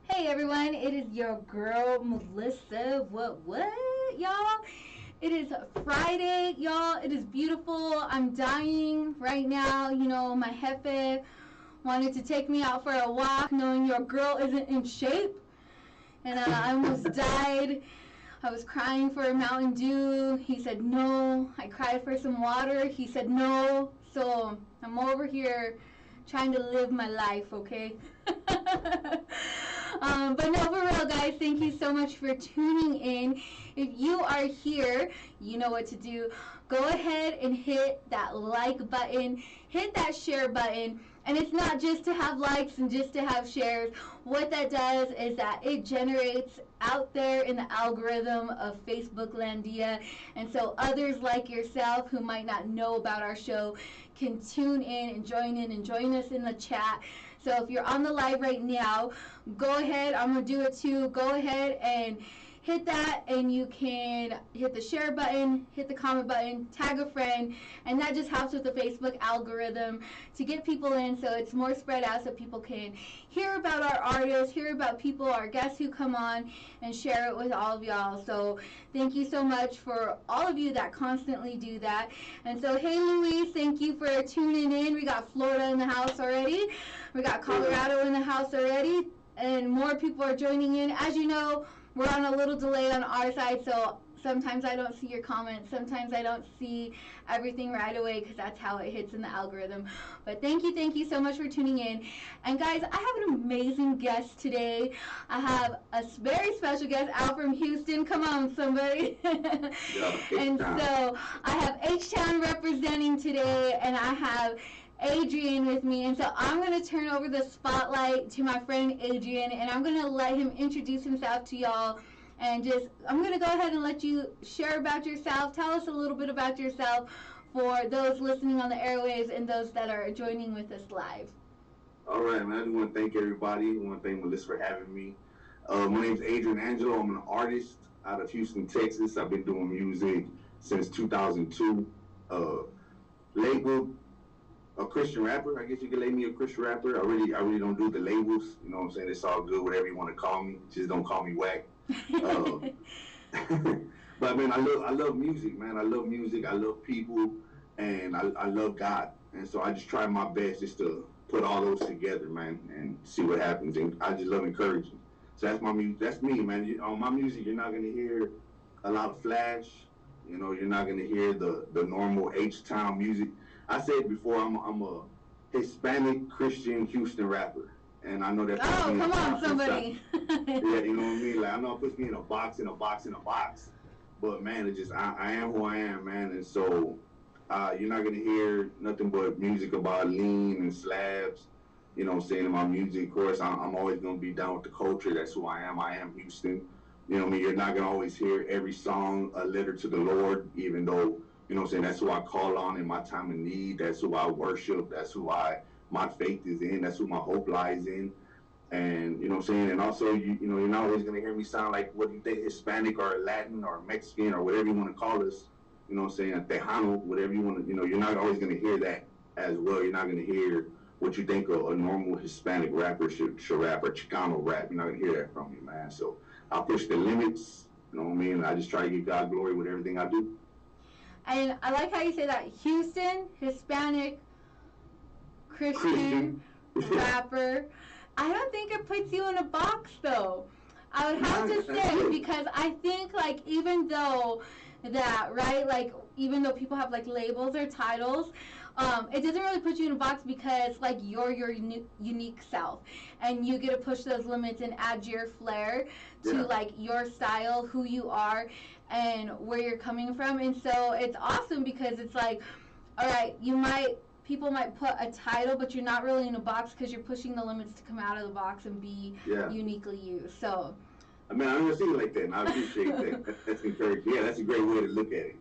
Hey everyone, it is your girl Melissa. What, y'all? It is Friday, y'all. It is beautiful. I'm dying right now. You know, my jefe wanted to take me out for a walk, knowing your girl isn't in shape, and I almost died. I was crying for a Mountain Dew. He said no. I cried for some water. He said no. So I'm over here trying to live my life, okay? But no, for real, guys, thank you so much for tuning in. If you are here, you know what to do. Go ahead and hit that like button, hit that share button. And it's not just to have likes and just to have shares. What that does is that it generates out there in the algorithm of Facebook Landia. And so others like yourself who might not know about our show can tune in and join us in the chat. So if you're on the live right now, go ahead. I'm going to do it too. Go ahead and hit that, and you can hit the share button, hit the comment button, tag a friend, and that just helps with the Facebook algorithm to get people in so it's more spread out so people can hear about our artists, hear about people, our guests who come on, and share it with all of y'all. So thank you so much for all of you that constantly do that. And so, hey Luis, thank you for tuning in. We got Florida in the house already. We got Colorado in the house already, and more people are joining in. As you know, we're on a little delay on our side, so sometimes I don't see your comments. Sometimes I don't see everything right away because that's how it hits in the algorithm. But thank you so much for tuning in. And guys, I have an amazing guest today. I have a very special guest out from Houston. Come on, somebody. And so I have H-Town representing today, and I have Adrian with me, and so I'm going to turn over the spotlight to my friend Adrian, and I'm going to let him introduce himself to y'all, and I'm going to go ahead and let you share about yourself. Tell us a little bit about yourself for those listening on the airwaves and those that are joining with us live. All right, man. I just want to thank everybody. I want to thank Melissa for having me. My name's Adrian Angelo. I'm an artist out of Houston, Texas. I've been doing music since 2002. Labeled a Christian rapper. I guess you could label me a Christian rapper. I really don't do the labels. You know what I'm saying? It's all good, whatever you want to call me. Just don't call me whack. But man, I love music, man. I love music. I love people, and I love God. And so I just try my best just to put all those together, man, and see what happens. And I just love encouraging. So that's my music. That's me, man. On my music, you're not gonna hear a lot of flash. You know, you're not gonna hear the normal H-Town music. I said before, I'm a Hispanic Christian Houston rapper, and I know that. Oh, come on, somebody! Yeah, you know what I mean. Like I know it puts me in a box, but man, it just I am who I am, man, and so you're not gonna hear nothing but music about lean and slabs. You know what I'm saying, in my music. Of course, I'm always gonna be down with the culture. That's who I am. I am Houston. You know what I mean. You're not gonna always hear every song a letter to the Lord, even though. You know what I'm saying? That's who I call on in my time of need. That's who I worship. That's who my faith is in. That's who my hope lies in. And, you know what I'm saying? And also, you know, you're not always going to hear me sound like what you think, Hispanic or Latin or Mexican or whatever you want to call us. You know what I'm saying? A Tejano, whatever you want to, you know, you're not always going to hear that as well. You're not going to hear what you think a normal Hispanic rapper should rap or Chicano rap. You're not going to hear that from me, man. So I push the limits. You know what I mean? I just try to give God glory with everything I do. And I like how you say that. Houston, Hispanic, Christian. Rapper. I don't think it puts you in a box, though. I would have to say, because I think, like, even though that, right, like, even though people have, like, labels or titles, it doesn't really put you in a box because, like, you're your unique self. And you get to push those limits and add your flair to, like, your style, who you are, and where you're coming from. And so it's awesome because it's like, all right, people might put a title, but you're not really in a box because you're pushing the limits to come out of the box and be uniquely you. So, I mean, I don't see it like that, and I appreciate that. That's encouraging. Yeah, that's a great way to look at it.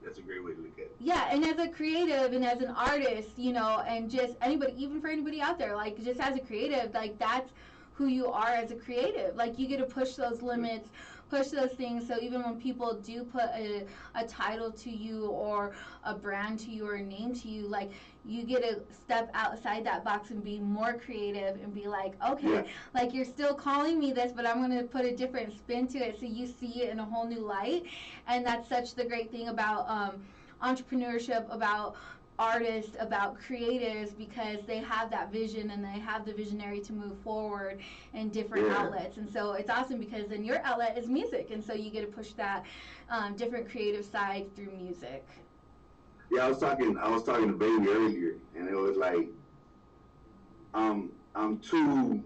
Yeah, and as a creative and as an artist, you know, and just anybody, even for anybody out there, like, just as a creative, like, that's who you are as a creative. Like, you get to push those limits, push those things. So even when people do put a title to you or a brand to you or a name to you, like you get to step outside that box and be more creative and be like, okay, Yeah. like you're still calling me this, but I'm going to put a different spin to it so you see it in a whole new light. And that's such the great thing about entrepreneurship, about artists, about creatives, because they have that vision and they have the visionary to move forward in different outlets. And so it's awesome because then your outlet is music, and so you get to push that different creative side through music. Yeah, I was talking to Baby earlier, and it was like, I'm too,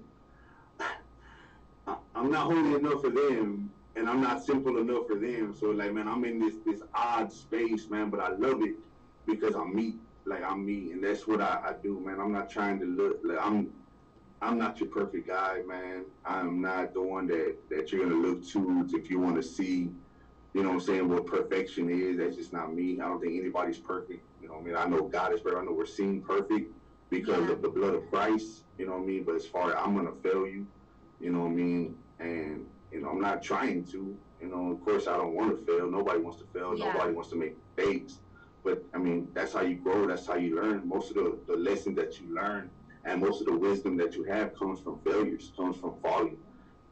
I'm not holy enough for them, and I'm not simple enough for them. So like, man, I'm in this odd space, man, but I love it because I'm me. Like I'm me, and that's what I do, man. I'm not trying to look like I'm not your perfect guy, man. I'm not the one that you're gonna look to if you want to see, you know what I'm saying, what perfection is. That's just not me. I don't think anybody's perfect. You know what I mean? I know God is perfect. I know we're seen perfect because of the blood of Christ. You know what I mean? But as far as I'm gonna fail you, you know what I mean? And you know, I'm not trying to. You know, of course, I don't want to fail. Nobody wants to fail. Yeah. Nobody wants to make mistakes. But I mean, that's how you grow. That's how you learn. Most of the lessons that you learn and most of the wisdom that you have comes from failures, comes from falling.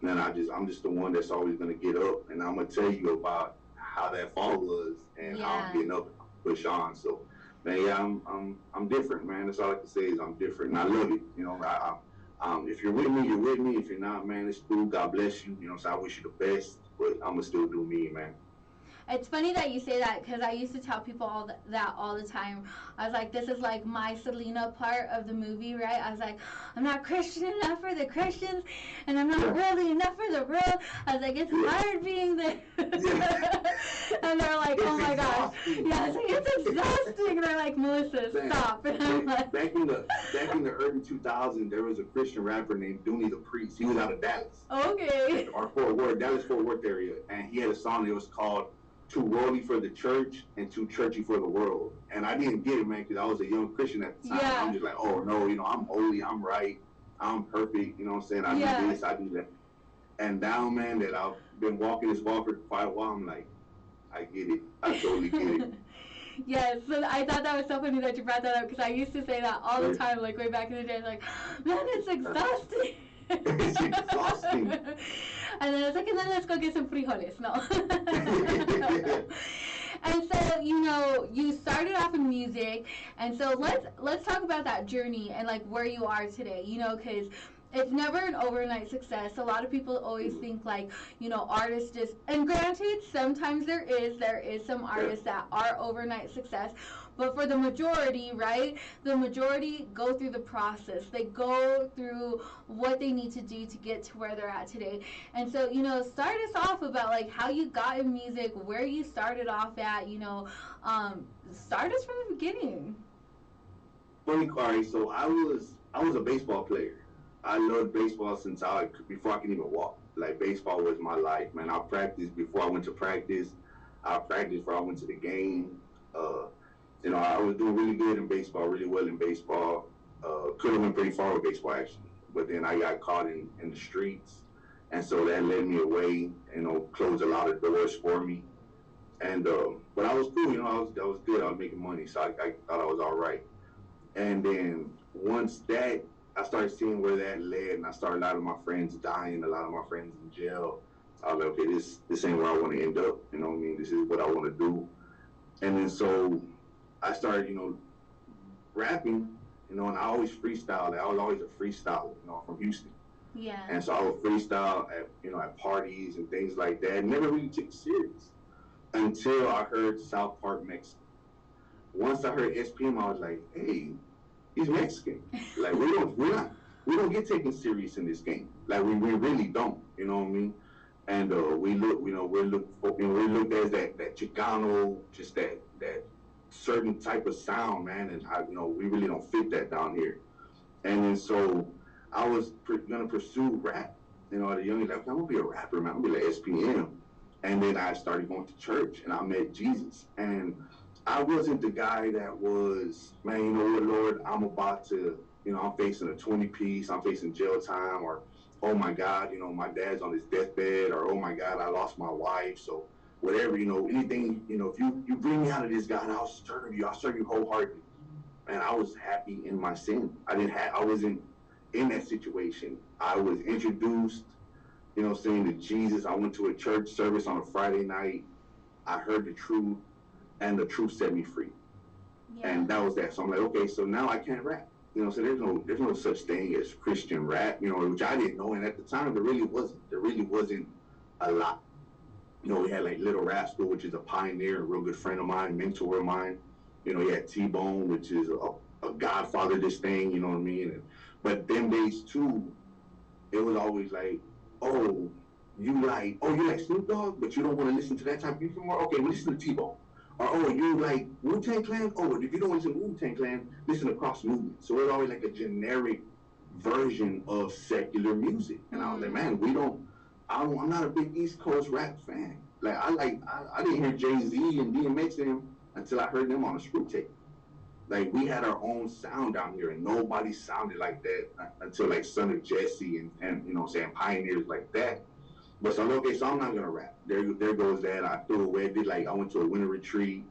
And I'm just the one that's always gonna get up, and I'm gonna tell you about how that fall was and how I'm getting up and push on. So, man, yeah, I'm different, man. That's all I can say is I'm different, and I love it. You know, if you're with me, you're with me. If you're not, man, it's cool. God bless you. You know, so I wish you the best, but I'm gonna still do me, man. It's funny that you say that because I used to tell people that all the time. I was like, this is like my Selena part of the movie, right? I was like, I'm not Christian enough for the Christians, and I'm not worldly enough for the world. I was like, it's hard being there. And they're like, oh my gosh. Yeah, I was like, it's exhausting. They're like, Melissa, stop. And I'm like, back in the early 2000s, there was a Christian rapper named Dooney the Priest. He was out of Dallas. Okay. Or Fort Worth, Dallas Fort Worth area, and he had a song that was called "Too Worldly for the Church and Too Churchy for the World." And I didn't get it, man, because I was a young Christian at the time. Yeah. I'm just like, oh no, you know, I'm holy, I'm right, I'm perfect. You know what I'm saying? I do this, I do that. And now, man, that I've been walking this walk for quite a while, I'm like, I get it. I totally get it. Yes, so I thought that was so funny that you brought that up because I used to say that all the time, like way back in the day. Like, man, it's exhausting. It's exhausting. And then I was like, and then let's go get some frijoles. No. And so, you know, you started off in music, and so let's talk about that journey and like where you are today. You know, because it's never an overnight success. A lot of people always think like, you know, artists just, and granted, sometimes there is some artists that are overnight success, but for the majority, right, the majority go through the process. They go through what they need to do to get to where they're at today. And so, you know, start us off about like how you got in music, where you started off at, you know, start us from the beginning. Funny, Kari. So I was a baseball player. I loved baseball before I could even walk. Like baseball was my life, man. I practiced before I went to practice. I practiced before I went to the game. You know, I was doing really good in baseball, really well in baseball. Could have went pretty far with baseball actually, but then I got caught in the streets, and so that led me away. You know, closed a lot of doors for me. And but I was cool. You know, I was good. I was making money, so I thought I was all right. And then once that, I started seeing where that led, and I started a lot of my friends dying, a lot of my friends in jail. I was like, okay, this ain't where I want to end up. You know what I mean? This is what I want to do. And then so I started, you know, rapping, you know, and I always freestyled. I was always a freestyler, you know, from Houston. Yeah. And so I would freestyle at, you know, at parties and things like that. Never really took it serious until I heard South Park Mexican. Once I heard SPM, I was like, hey, he's Mexican. Like we don't get taken serious in this game. Like we really don't. You know what I mean? And we look, you know, we're looked as that Chicano, just that certain type of sound, man. And you know, we really don't fit that down here. And then so I was gonna pursue rap. You know, at a young age, like I'm gonna be a rapper, man. I'm gonna be like SPM. And then I started going to church, and I met Jesus. And I wasn't the guy that was, man, you know what, Lord, I'm about to, you know, I'm facing a 20-piece, I'm facing jail time, or oh my God, my dad's on his deathbed, or oh my God, I lost my wife. So whatever, anything, if you bring me out of this, God, I'll serve you wholeheartedly. Man, I was happy in my sin. I wasn't in that situation. I was introduced, saying to Jesus. I went to a church service on a Friday night. I heard the truth, and the truth set me free. Yeah. And that was that. So I'm like, okay, so now I can't rap. So there's no such thing as Christian rap, which I didn't know. And at the time, there really wasn't a lot. We had like Little Rascal, which is a pioneer, a real good friend of mine, mentor of mine. You had T-Bone, which is a godfather, this thing, you know what I mean? But them days too, it was always like, oh, you like Snoop Dogg, but you don't want to listen to that type of music anymore? Okay, well, listen to T-Bone. Or, oh, you like Wu-Tang Clan? Oh, if you don't listen to Wu-Tang Clan, listen to Cross Movement. So it's always like a generic version of secular music. And I was like, man, I'm not a big East Coast rap fan. Like, I didn't hear Jay-Z and DMX and them until I heard them on a Screw tape. Like, we had our own sound down here, and nobody sounded like that until, like, Son of Jesse and pioneers like that. But so, okay, so I'm not going to rap. There goes that. I threw away, I went to a winter retreat,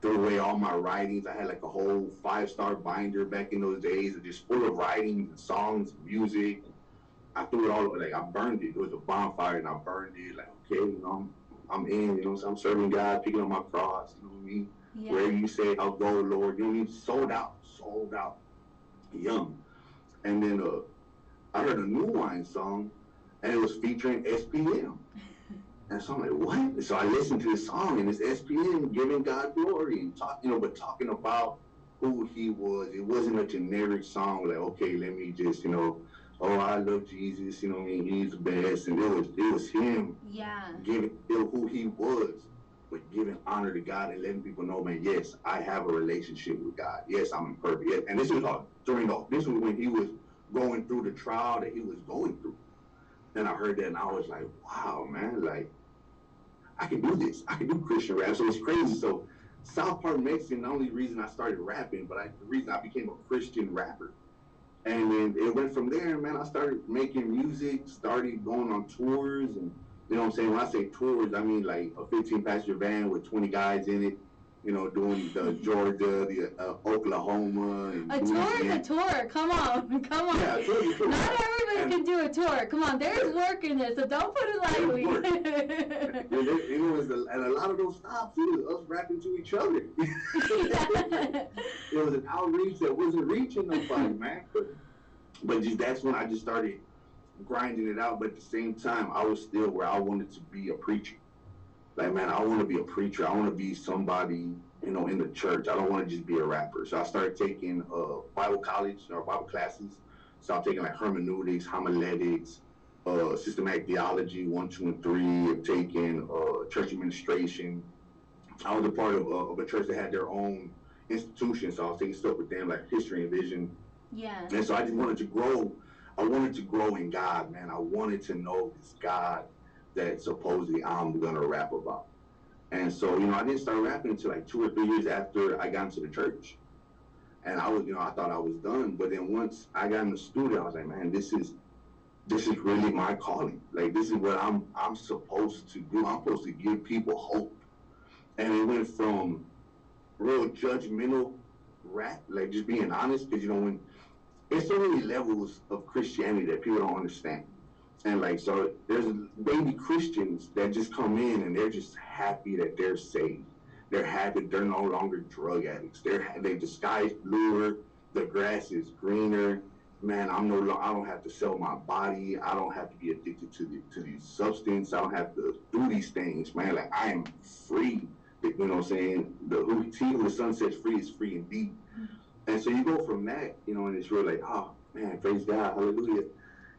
threw away all my writings. I had, like, a whole 5-star binder back in those days, just full of writings and songs and music. I threw it all away. Like, I burned it. It was a bonfire, and I burned it. Like, okay, I'm in, so I'm serving God, picking up my cross, you know what I mean? Yeah. Wherever you say, I'll go, Lord, you know what I mean? Sold out, young. And then I heard a New Wine song, and it was featuring SPM. And so I'm like, what? So I listened to this song, and it's SPM giving God glory and but talking about who he was. It wasn't a generic song like, okay, let me just, oh, I love Jesus, you know what I mean? He's the best. And it was him giving who he was, but giving honor to God and letting people know, man, yes, I have a relationship with God. Yes, I'm imperfect. Yes. And this was when he was going through the trial that he was going through. And I heard that, and I was like, wow, man, like, I can do this. I can do Christian rap. So it's crazy. So South Park Mexican, the only reason I started rapping, but the reason I became a Christian rapper. And then it went from there, man. I started making music, started going on tours, and you know what I'm saying? When I say tours, I mean like a 15-passenger van with 20 guys in it, doing the Georgia, the Oklahoma. And a tour is a tour. Come on. Yeah, a tour. Not everybody can do a tour. Come on, there's work in this, so don't put it lightly. And a lot of those stops, it was us rapping to each other. It was an outreach that wasn't reaching nobody, man. But that's when I just started grinding it out. But at the same time, I was still where I wanted to be a preacher. Like, man, I want to be a preacher. I want to be somebody, in the church. I don't want to just be a rapper. So I started taking Bible college or Bible classes. So I'm taking like hermeneutics, homiletics, systematic theology, 1, 2, and 3. I'm taking church administration. I was a part of a church that had their own institution. So I was taking stuff with them like history and vision. Yeah. And so I just wanted to grow. I wanted to grow in God, man. I wanted to know this God that supposedly I'm gonna rap about. And so, I didn't start rapping until like 2 or 3 years after I got into the church. And I was, I thought I was done. But then once I got in the studio, I was like, man, this is really my calling. Like, this is what I'm supposed to do. I'm supposed to give people hope. And it went from real judgmental rap, like just being honest, because when there's so many levels of Christianity that people don't understand. And like, so there's baby Christians that just come in and they're just happy that they're saved. They're happy they're no longer drug addicts. They disguise bluer. The grass is greener. Man, I don't have to sell my body. I don't have to be addicted to these substance. I don't have to do these things, man. Like, I am free. You know what I'm saying? Who the sun sets free is free indeed. And so you go from that, and it's really like, oh man, praise God, hallelujah.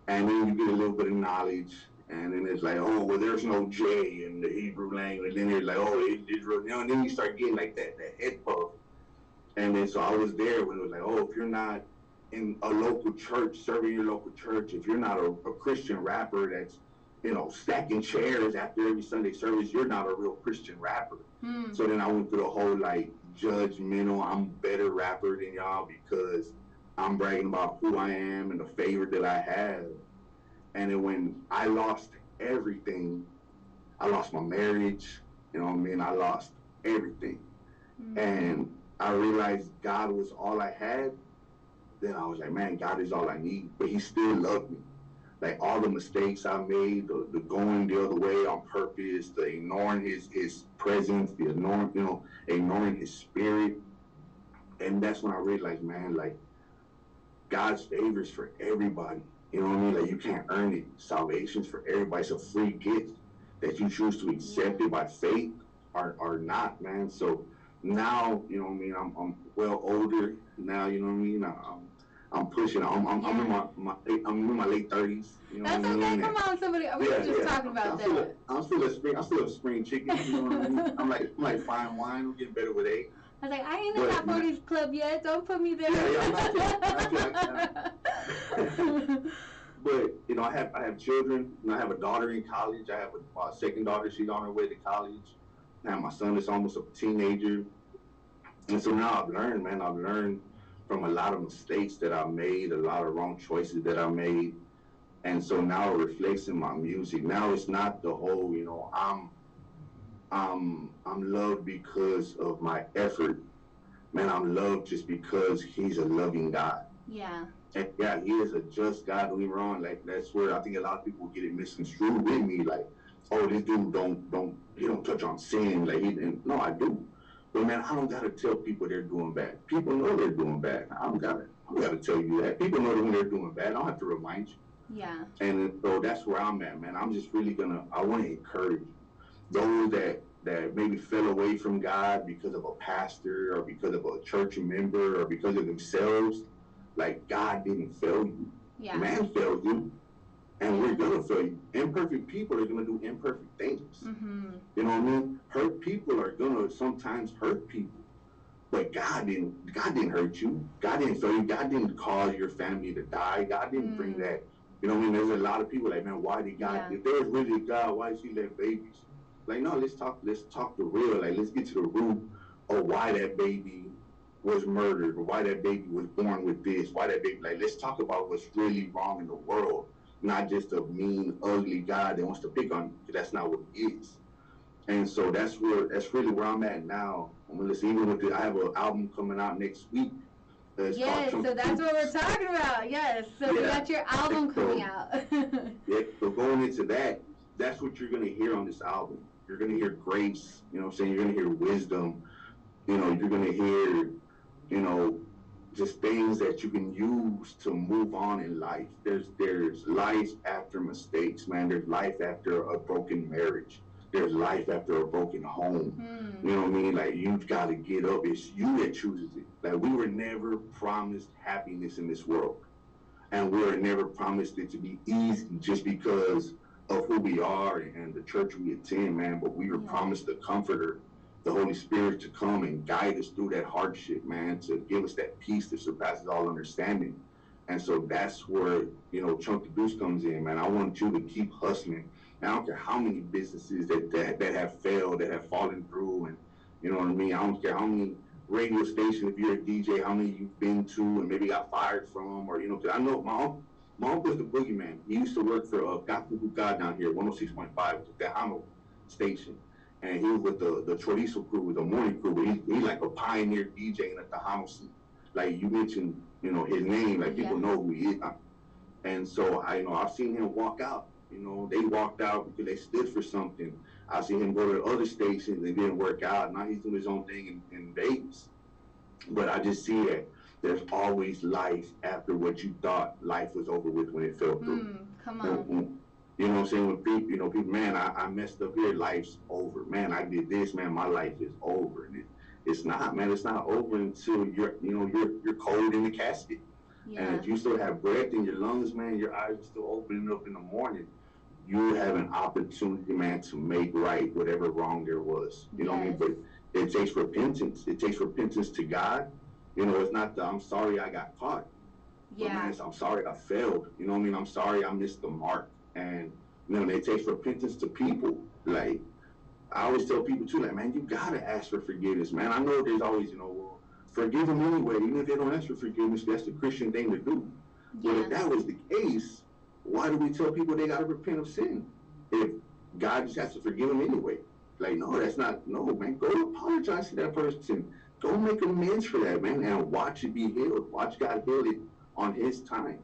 And then you get a little bit of knowledge, and then it's like, oh, well, there's no J in the Hebrew language. And then it's like, oh, it's real. And then you start getting like that head puff. And then so I was there when it was like, oh, if you're not in a local church, serving your local church, if you're not a Christian rapper that's, stacking chairs after every Sunday service, you're not a real Christian rapper. So then I went through the whole, like, judgmental, I'm better rapper than y'all because I'm bragging about who I am and the favor that I have. And then when I lost everything, I lost my marriage, you know what I mean? I lost everything. Mm. And I realized God was all I had. Then I was like, man, God is all I need. But he still loved me. Like all the mistakes I made, the going the other way on purpose, the ignoring his presence, the ignoring, ignoring his spirit. And that's when I realized, man, like God's favors for everybody. You know what I mean? Like you can't earn it. Salvation's for everybody. It's a free gift that you choose to accept it by faith or not, man. So now, you know what I mean, I'm well older now, you know what I mean? I'm pushing. I'm in my late 30s. You know That's what I okay. mean? Come on, somebody. We were just talking about that. I'm still a spring chicken. You know what I mean? I'm like fine wine. I'm getting better with age. I was like, I ain't in that 40s club yet. Don't put me there. Yeah, not yet. But you know, I have children. You know, I have a daughter in college. I have a second daughter. She's on her way to college. Now my son is almost a teenager. And so now I've learned, man. I've learned from a lot of mistakes that I made, a lot of wrong choices that I made. And so now it reflects in my music. Now it's not the whole, you know, I'm loved because of my effort. Man, I'm loved just because he's a loving God. Yeah. And yeah, he is a just God. Don't get me wrong. Like that's where I think a lot of people get it misconstrued with me. Like, oh, this dude don't touch on sin. Like he didn't. No, I do. But man, I don't gotta tell people they're doing bad. People know they're doing bad. I don't gotta tell you that. People know when they're doing bad. I don't have to remind you. Yeah. And so that's where I'm at, man. I'm just really I want to encourage those that maybe fell away from God because of a pastor or because of a church member or because of themselves. Like God didn't fail you. Yeah. Man failed you. And we're gonna fail you. Imperfect people are gonna do imperfect things. Mm-hmm. You know what I mean? Hurt people are gonna sometimes hurt people. But God didn't hurt you. God didn't fail you. God didn't cause your family to die. God didn't bring that. You know what I mean? There's a lot of people like, man, why did God, if there was really a God, why did he let babies? Like, no, let's talk the real. Like, let's get to the root of why that baby was murdered or why that baby was born with this, why that baby, like, let's talk about what's really wrong in the world, not just a mean, ugly God that wants to pick on you, because that's not what he is. And so that's really where I'm at now. I'm gonna listen, even with I have an album coming out next week. Yes, so that's what we're talking about. Yes, so you got your album coming out. Yeah, so going into that, that's what you're gonna hear on this album. You're gonna hear grace, you know what I'm saying? You're gonna hear wisdom, you know, you're gonna hear, you know, just things that you can use to move on in life. There's life after mistakes, man. There's life after a broken marriage. There's life after a broken home. You know what I mean? Like, you've got to get up. It's you that chooses it. Like, we were never promised happiness in this world. And we were never promised it to be easy just because of who we are and the church we attend, man. But we were promised the Comforter, the Holy Spirit, to come and guide us through that hardship, man, to give us that peace that surpasses all understanding. And so that's where, you know, Chunk the Deuce comes in, man. I want you to keep hustling. And I don't care how many businesses that have failed, that have fallen through, and you know what I mean? I don't care how many radio stations, if you're a DJ, how many you've been to and maybe got fired from, or, you know, 'cause I know my uncle's the boogeyman. He used to work for God down here, 106.5, the Tejano station. And he was with the Chorizo crew, with the morning crew. But he's like a pioneer DJ in the Tejano scene. Like you mentioned, you know, his name, like people know who he is. And so I've seen him walk out. You know, they walked out because they stood for something. I've seen him go to other stations and it didn't work out. Now he's doing his own thing in Vegas. But I just see that there's always life after what you thought life was over with when it fell through. Come on. You know what I'm saying? When people, man, I messed up here, life's over. Man, I did this, man, my life is over. And it's not, man, it's not over until you're cold in the casket. Yeah. And if you still have breath in your lungs, man, your eyes are still opening up in the morning, you have an opportunity, man, to make right whatever wrong there was. You know what I mean? But it takes repentance. It takes repentance to God. You know, it's not I'm sorry I got caught. Yeah. But man, I'm sorry I failed. You know what I mean? I'm sorry I missed the mark. And, you know, it takes repentance to people. Like, I always tell people, too, like, man, you got to ask for forgiveness, man. I know there's always, you know, well, forgive them anyway. Even if they don't ask for forgiveness, that's the Christian thing to do. Yeah. But if that was the case, why do we tell people they got to repent of sin if God just has to forgive them anyway? Like, no, that's not, no, man. Go apologize to that person. Go make amends for that, man, and watch it be healed. Watch God heal it on His time.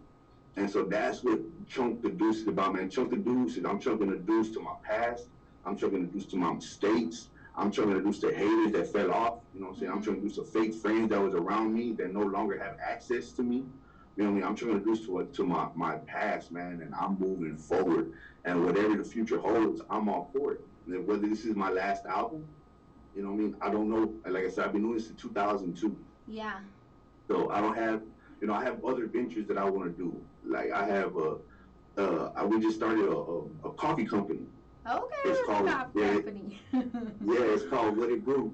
And so that's what Chunk the Deuce is about, man. Chunk the Deuce is I'm chunking the deuce to my past. I'm chunking the deuce to my mistakes. I'm chunking the deuce to haters that fell off. You know what I'm saying? I'm chunking the deuce to fake friends that was around me that no longer have access to me. You know what I mean? I'm chunking the deuce to my past, man, and I'm moving forward. And whatever the future holds, I'm all for it. And whether this is my last album, you know what I mean? I don't know. Like I said, I've been doing this since 2002. Yeah. So I don't have, you know, I have other ventures that I want to do. Like I have we just started a coffee company. Okay, it's called company. It's called What It Brew.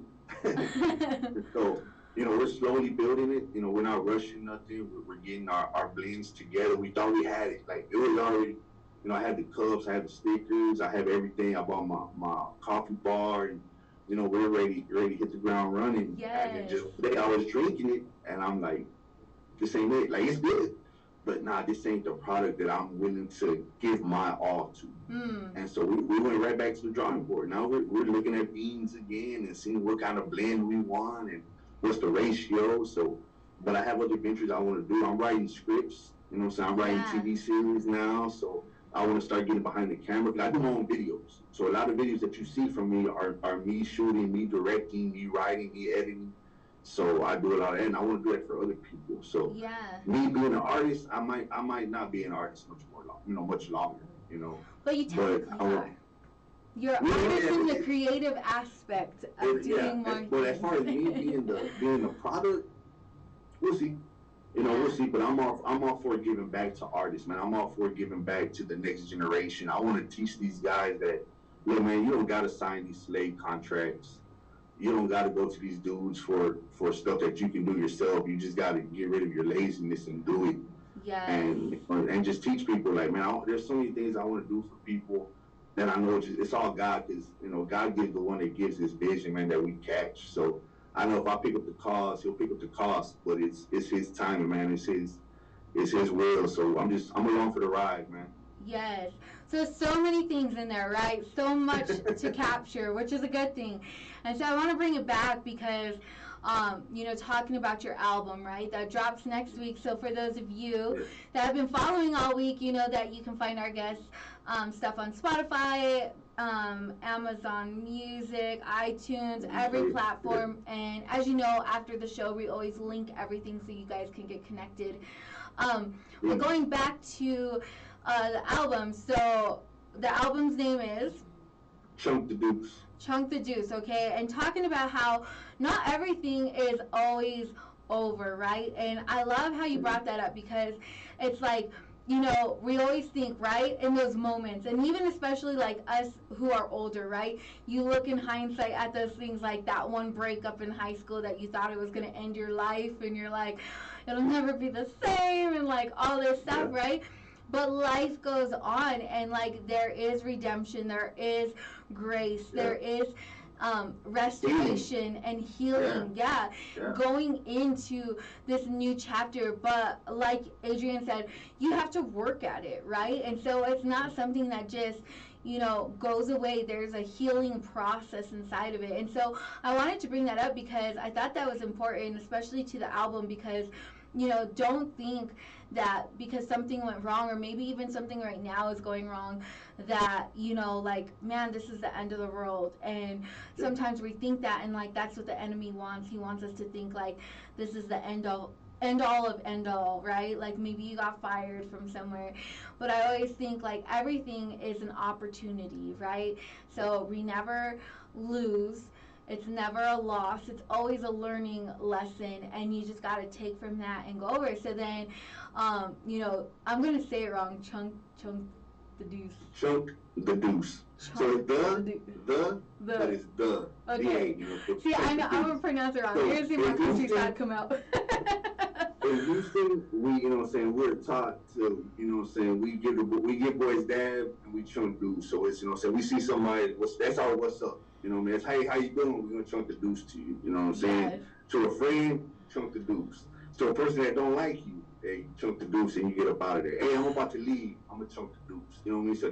So, you know, we're slowly building it. You know, we're not rushing nothing. We're getting our blends together. We thought we had it. Like, it was already, you know, I had the cups, I had the stickers, I have everything. I bought my coffee bar, and, you know, we're ready to hit the ground running. Yes. And then just today I was drinking it, and I'm like, this ain't it. Like, it's good, but nah, this ain't the product that I'm willing to give my all to. And so we went right back to the drawing board. Now we're looking at beans again and seeing what kind of blend we want and what's the ratio. So, but I have other ventures I want to do. I'm writing scripts. You know what I'm saying? I'm writing TV series now. So I want to start getting behind the camera. I do my own videos. So a lot of videos that you see from me are me shooting, me directing, me writing, me editing. So I do a lot of that, and I want to do it for other people. So me being an artist, I might not be an artist much longer, you know. But you technically are. You're an artist in the creative aspect of doing more. But as far as me being the product, we'll see. You know, we'll see. But I'm all for giving back to artists, man. I'm all for giving back to the next generation. I want to teach these guys that, look, man, you don't got to sign these slave contracts. You don't got to go to these dudes for stuff that you can do yourself. You just got to get rid of your laziness and do it. Yeah. And just teach people, like, man, there's so many things I want to do for people that I know it's all God, because, you know, God gives the one that gives His vision, man, that we catch. So I know if I pick up the cause, He'll pick up the cost, but it's His timing, man. It's His will. So I'm along for the ride, man. Yes. So many things in there, right? So much to capture, which is a good thing. And so I want to bring it back because, you know, talking about your album, right? That drops next week. So for those of you that have been following all week, you know that you can find our guests' stuff on Spotify, Amazon Music, iTunes, every platform. And as you know, after the show, we always link everything so you guys can get connected. But going back to the album, so the album's name is Chunk the Deuce. Chunk the Deuce, okay? And talking about how not everything is always over, right? And I love how you brought that up, because it's like, you know, we always think, right, in those moments, and even especially like us who are older, right? You look in hindsight at those things, like that one breakup in high school that you thought it was going to end your life, and you're like, it'll never be the same, and like all this stuff, right? But life goes on, and like there is redemption, there is grace, there is restoration and healing, going into this new chapter. But like Adrian said, you have to work at it, right? And so it's not something that just, you know, goes away. There's a healing process inside of it. And so I wanted to bring that up because I thought that was important, especially to the album, because, you know, don't think that because something went wrong, or maybe even something right now is going wrong, that, you know, like, man, this is the end of the world. And sometimes we think that, and like that's what the enemy wants. He wants us to think like this is the end all of end all, right? Like maybe you got fired from somewhere. But I always think like everything is an opportunity, right? So we never lose. It's never a loss. It's always a learning lesson, and you just got to take from that and go over it. So then, you know, I'm going to say it wrong. Chunk the Deuce. Chunk the Deuce. So it's the, but it's the. Okay. See, I know, I'm going to pronounce it wrong. You're going to see my country side come out. In Houston, we, you know what I'm saying, we're taught to, you know what I'm saying, we give boys dab and we chunk dudes. So it's, you know what I'm saying, we see somebody, that's our what's up. You know what I mean? It's, hey, how you doing? We're going to chunk the deuce to you. You know what I'm saying? Yes. To a friend, chunk the deuce. So a person that don't like you, they chunk the deuce and you get up out of there. Hey, I'm about to leave. I'm gonna chunk the deuce. You know what I mean? So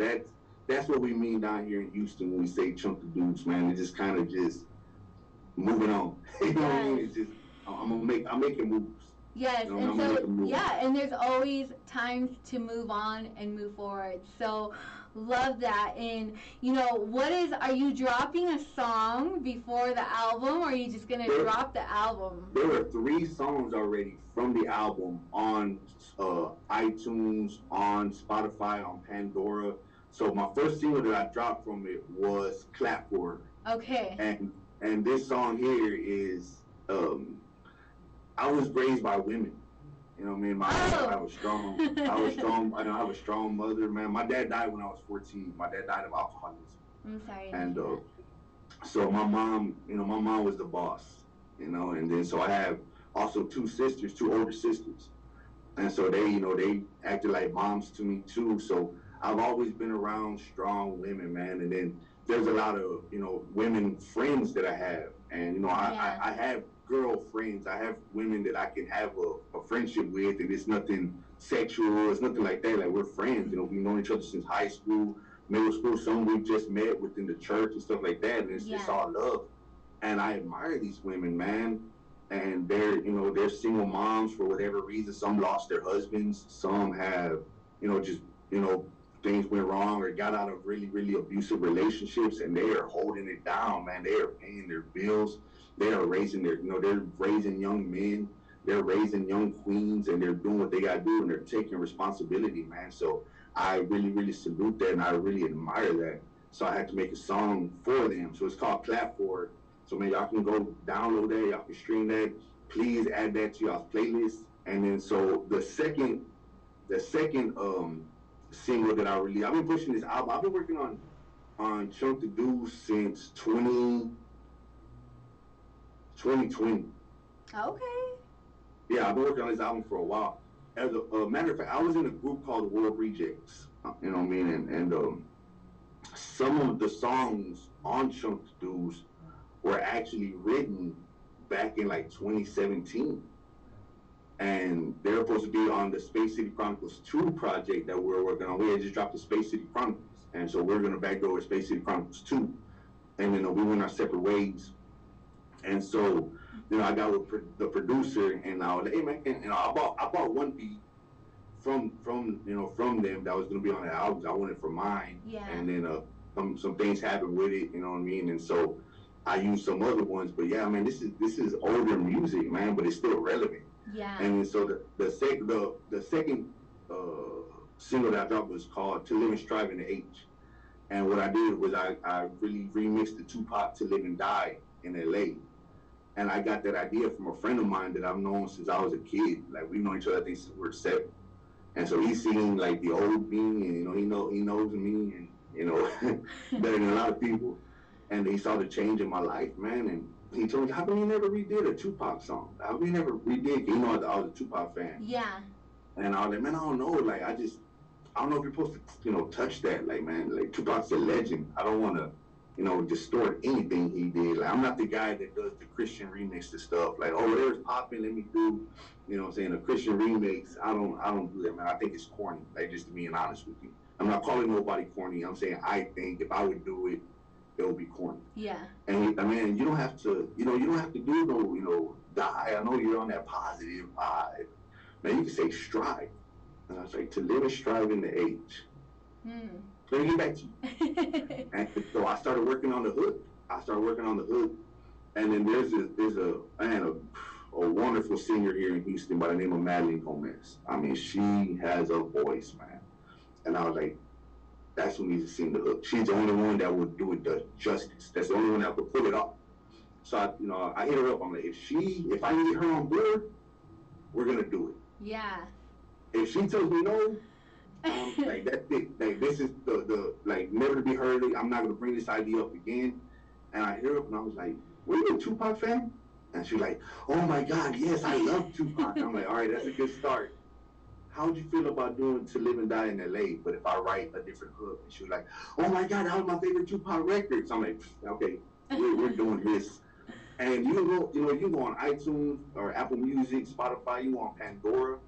that's what we mean down here in Houston when we say chunk the deuce, man. It's just kind of just moving on. You know what I mean? It's just I'm making moves. Yes, you know, and so yeah, and there's always times to move on and move forward. So love that. And are you dropping a song before the album, or are you just gonna drop the album? There were 3 songs already from the album on iTunes, on Spotify, on Pandora. So my first single that I dropped from it was "Clap For Her." Okay. And this song here is I was raised by women. You know what I mean? I was strong. I have a strong mother, man. My dad died when I was 14. My dad died of alcoholism. I'm sorry. And so my mom was the boss, and then so I have also 2 older sisters. And so they acted like moms to me too. So I've always been around strong women, man. And then there's a lot of, women friends that I have. And, I have girlfriends. I have women that I can have a friendship with, and it's nothing sexual. It's nothing like that. Like, we're friends. We've known each other since high school, middle school. Some we've just met within the church and stuff like that. And it's all love. And I admire these women, man. And they're single moms for whatever reason. Some lost their husbands. Some have, things went wrong or got out of really, really abusive relationships, and they are holding it down, man. They are paying their bills. They are raising they're raising young men. They're raising young queens, and they're doing what they got to do, and they're taking responsibility, man. So I really, really salute that, and I really admire that. So I had to make a song for them. So it's called "Clap For It." So, man, y'all can go download that. Y'all can stream that. Please add that to y'all's playlist. And then so the second single that I released, I've been pushing this album. I've been working on Chunk the Deuce since 2020. Okay. Yeah, I've been working on this album for a while. As a matter of fact, I was in a group called the World Rejects. You know what I mean? And some of the songs on Chunk the Deuce were actually written back in like 2017. And they're supposed to be on the Space City Chronicles 2 project that we're working on. We had just dropped the Space City Chronicles. And so we're going to backdoor with Space City Chronicles 2. And then we went our separate ways. And so, I got with the producer, and I was like, hey, man, I bought one beat from them that was going to be on the album. I wanted for mine. Yeah. And then some things happened with it, you know what I mean? And so I used some other ones. But yeah, man, this is older music, man, but it's still relevant. Yeah. And so the second single that I dropped was called "To Live and Strive in the H." And what I did was I really remixed the Tupac "To Live and Die" in LA. And I got that idea from a friend of mine that I've known since I was a kid. Like, we've known each other, I think, since we were 7. And so he's seen like the old me, and he knows me, and better than a lot of people. And he saw the change in my life, man. And he told me, how come you never redid a Tupac song? How come you never redid? I was a Tupac fan. Yeah. And I was like, man, I don't know. Like, I don't know if you're supposed to, touch that. Like, man, like, Tupac's a legend. I don't want to, distort anything he did. Like, I'm not the guy that does the Christian remix to stuff. Like, oh, whatever's popping, let me do, a Christian remix. I don't do that, man. I think it's corny. Like, just to be honest with you. I'm not calling nobody corny. I'm saying I think if I would do it, it would be corny. Yeah. And I mean, you don't have to, you don't have to do no, die. I know you're on that positive vibe. Man, you can say strive. And I was like, to live and strive in the age. Let me get back to you. And so I started working on the hook. And then there's a wonderful singer here in Houston by the name of Madeline Gomez. I mean, she has a voice, man. And I was like, that's who needs to sing the hook. She's the only one that would do it the justice. That's the only one that could pull it off. So I hit her up. I'm like, if I can get her on board, we're gonna do it. Yeah. If she tells me no, like, that's it. Like, this is the never to be heard. I'm not gonna bring this idea up again. And I hear her up, and I was like, were you a Tupac fan? And she's like, oh my God, yes, I love Tupac. I'm like, all right, that's a good start. How would you feel about doing To Live and Die in LA, but if I write a different hook? And she was like, oh my God, that was my favorite Tupac record. So I'm like, okay, we're doing this. And you can go, you know, you can go on iTunes or Apple Music, Spotify, you go on Pandora,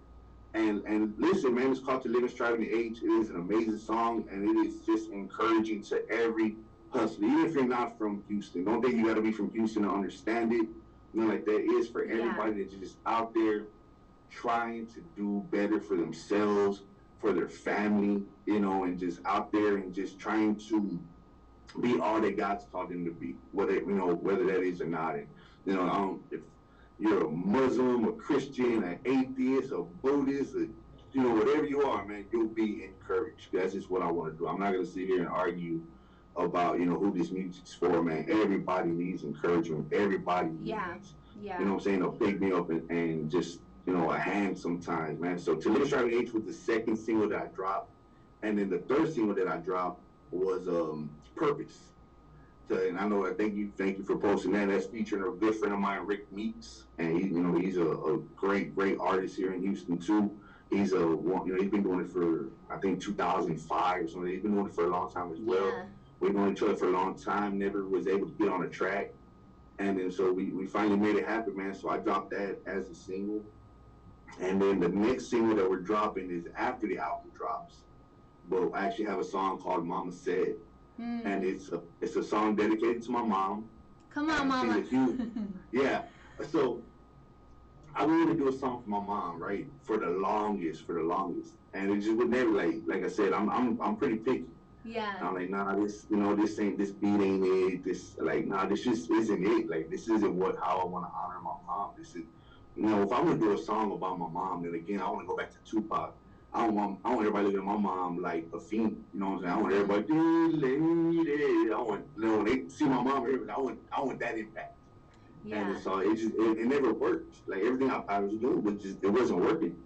and listen, man. It's called "To Live and Strive in the Age." It is an amazing song, and it is just encouraging to every hustler, even if you're not from Houston. Don't think you got to be from Houston to understand it. You know, like that is for everybody that's just out there trying to do better for themselves, for their family, you know, and just out there and just trying to be all that God's called them to be, whether you know whether that is or not. And you know, if you're a Muslim, a Christian, an atheist, a Buddhist, you know, whatever you are, man, you'll be encouraged. That's just what I want to do. I'm not gonna sit here and argue about you know who this music's for, man. Everybody needs encouragement. Everybody needs, you know what I'm saying, to pick me up and just you know a hand sometimes, man. So "To Live Striving Age" was the second single that I dropped, and then the third single that I dropped was "Purpose." So, and I know I thank you for posting that. That's featuring a good friend of mine, Rick Meeks, and he, you know, he's a great artist here in Houston too. He's you know, he's been doing it for I think 2005 or something. He's been doing it for a long time as well. Yeah. We've known each other for a long time. Never was able to get on a track, and then so we finally made it happen, man. So I dropped that as a single, and then the next single that we're dropping is after the album drops. But I actually have a song called "Mama Said." And it's a song dedicated to my mom. Come on, Mama. Yeah. So I wanted to do a song for my mom, right? For the longest, and it just would never like I said, I'm pretty picky. Yeah. I'm like, nah, this this beat ain't it. This like, nah, this just isn't it. Like this isn't how I want to honor my mom. This is, you know, if I want to do a song about my mom, then again I want to go back to Tupac. I want everybody looking at my mom like a fiend. You know what I'm saying? I want everybody, lady. I want, you know, when they see my mom, I want that impact. Yeah. And so it never worked. Like everything I was doing it wasn't working.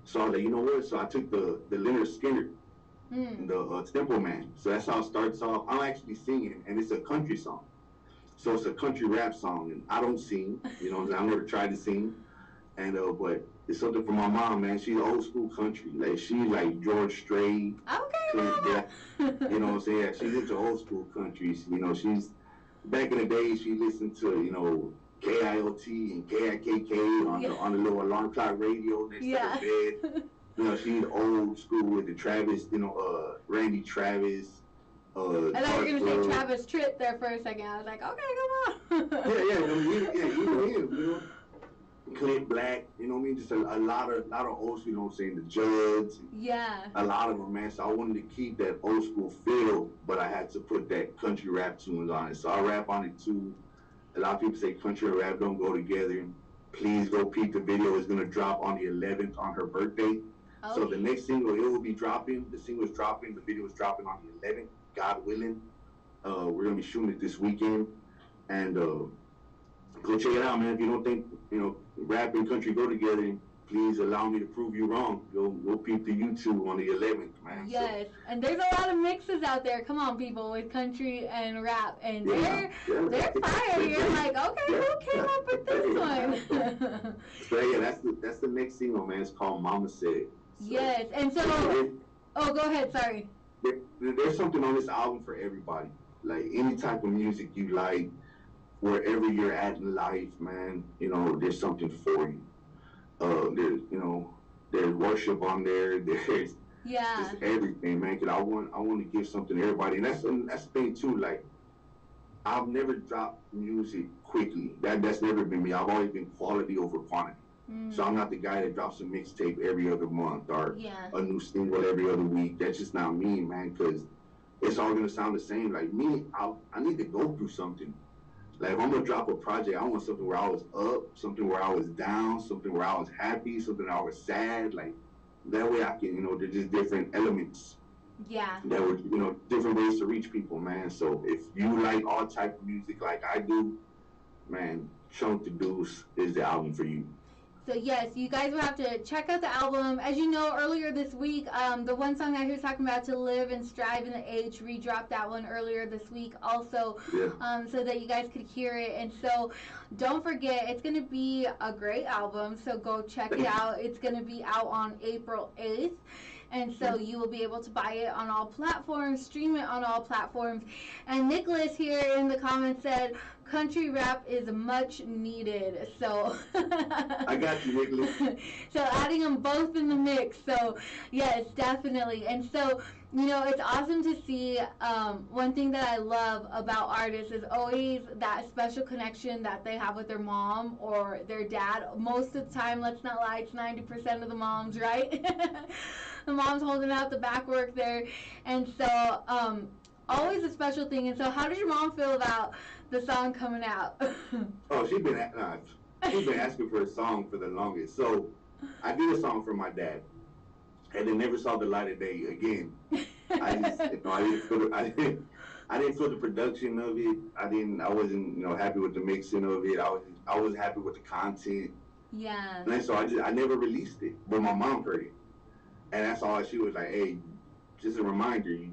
So I was like, you know what? So I took the Leonard Skinner, the Temple Man. So that's how it starts off. I'm actually singing, and it's a country song. So it's a country rap song, and I don't sing. You know what I'm saying? I never tried to sing. And but it's something for my mom, man. She's old school country. Like she's like George Strait. Okay, Mama. You know what I'm saying? Yeah, she's into old school country. You know, she's back in the day. She listened to you know KIOT and KIKK on the little alarm clock radio next to her bed. You know, she's old school with the Travis. You know, Randy Travis. I thought you were gonna say Travis Tritt there for a second. I was like, okay, come on. You know. Clint Black, you know what I mean? Just a lot of old school, you know what I'm saying? The Judds. Yeah. A lot of them, man. So I wanted to keep that old school feel, but I had to put that country rap tunes on it. So I rap on it too. A lot of people say country and rap don't go together. Please go peep the video. It's going to drop on the 11th on her birthday. Okay. So the next single, it will be dropping. The single is dropping. The video is dropping on the 11th, God willing. We're going to be shooting it this weekend. And go check it out, man. If you don't think, you know, rap and country go together, please allow me to prove you wrong. We'll peep the YouTube on the 11th, man. Yes, and there's a lot of mixes out there. Come on, people, with country and rap, and they're fire. You're like, okay, who came up with this one? So yeah, that's the next single, man. It's called "Mama Said." So, yes, and so go ahead. Sorry. There's something on this album for everybody. Like any type of music you like. Wherever you're at in life, man, you know, there's something for you. There's, you know, there's worship on there. There's just everything, man. Cause I want to give something to everybody, and that's the thing too. Like, I've never dropped music quickly. That's never been me. I've always been quality over quantity. So I'm not the guy that drops a mixtape every other month or a new single every other week. That's just not me, man. Cause it's all gonna sound the same. Like me, I need to go through something. Like if I'm gonna drop a project, I want something where I was up, something where I was down, something where I was happy, something where I was sad. Like that way I can, you know, there's just different elements. Yeah. That would, you know, different ways to reach people, man. So if you like all type of music like I do, man, Chunk the Deuce is the album for you. So yes, you guys will have to check out the album. As you know, earlier this week, the one song that he was talking about, "To Live and Strive in the Age," redropped that one earlier this week also, so that you guys could hear it. And so don't forget, it's going to be a great album, so go check it out. It's going to be out on April 8th. And so you will be able to buy it on all platforms, stream it on all platforms. And Nicholas here in the comments said, country rap is much needed. So I got you, Nicholas. So adding them both in the mix. So yes, definitely. And so, you know, it's awesome to see. One thing that I love about artists is always that special connection that they have with their mom or their dad. Most of the time, let's not lie, it's 90% of the moms, right? The mom's holding out the back work there. And so, always a special thing. And so, how did your mom feel about the song coming out? Oh, she's been asking for a song for the longest. So I did a song for my dad, and it never saw the light of day again. I just, I didn't feel the production of it. I wasn't, happy with the mixing of it. I was happy with the content. Yeah. And so I never released it, but my mom heard it, and that's all. She was like, "Hey, just a reminder, you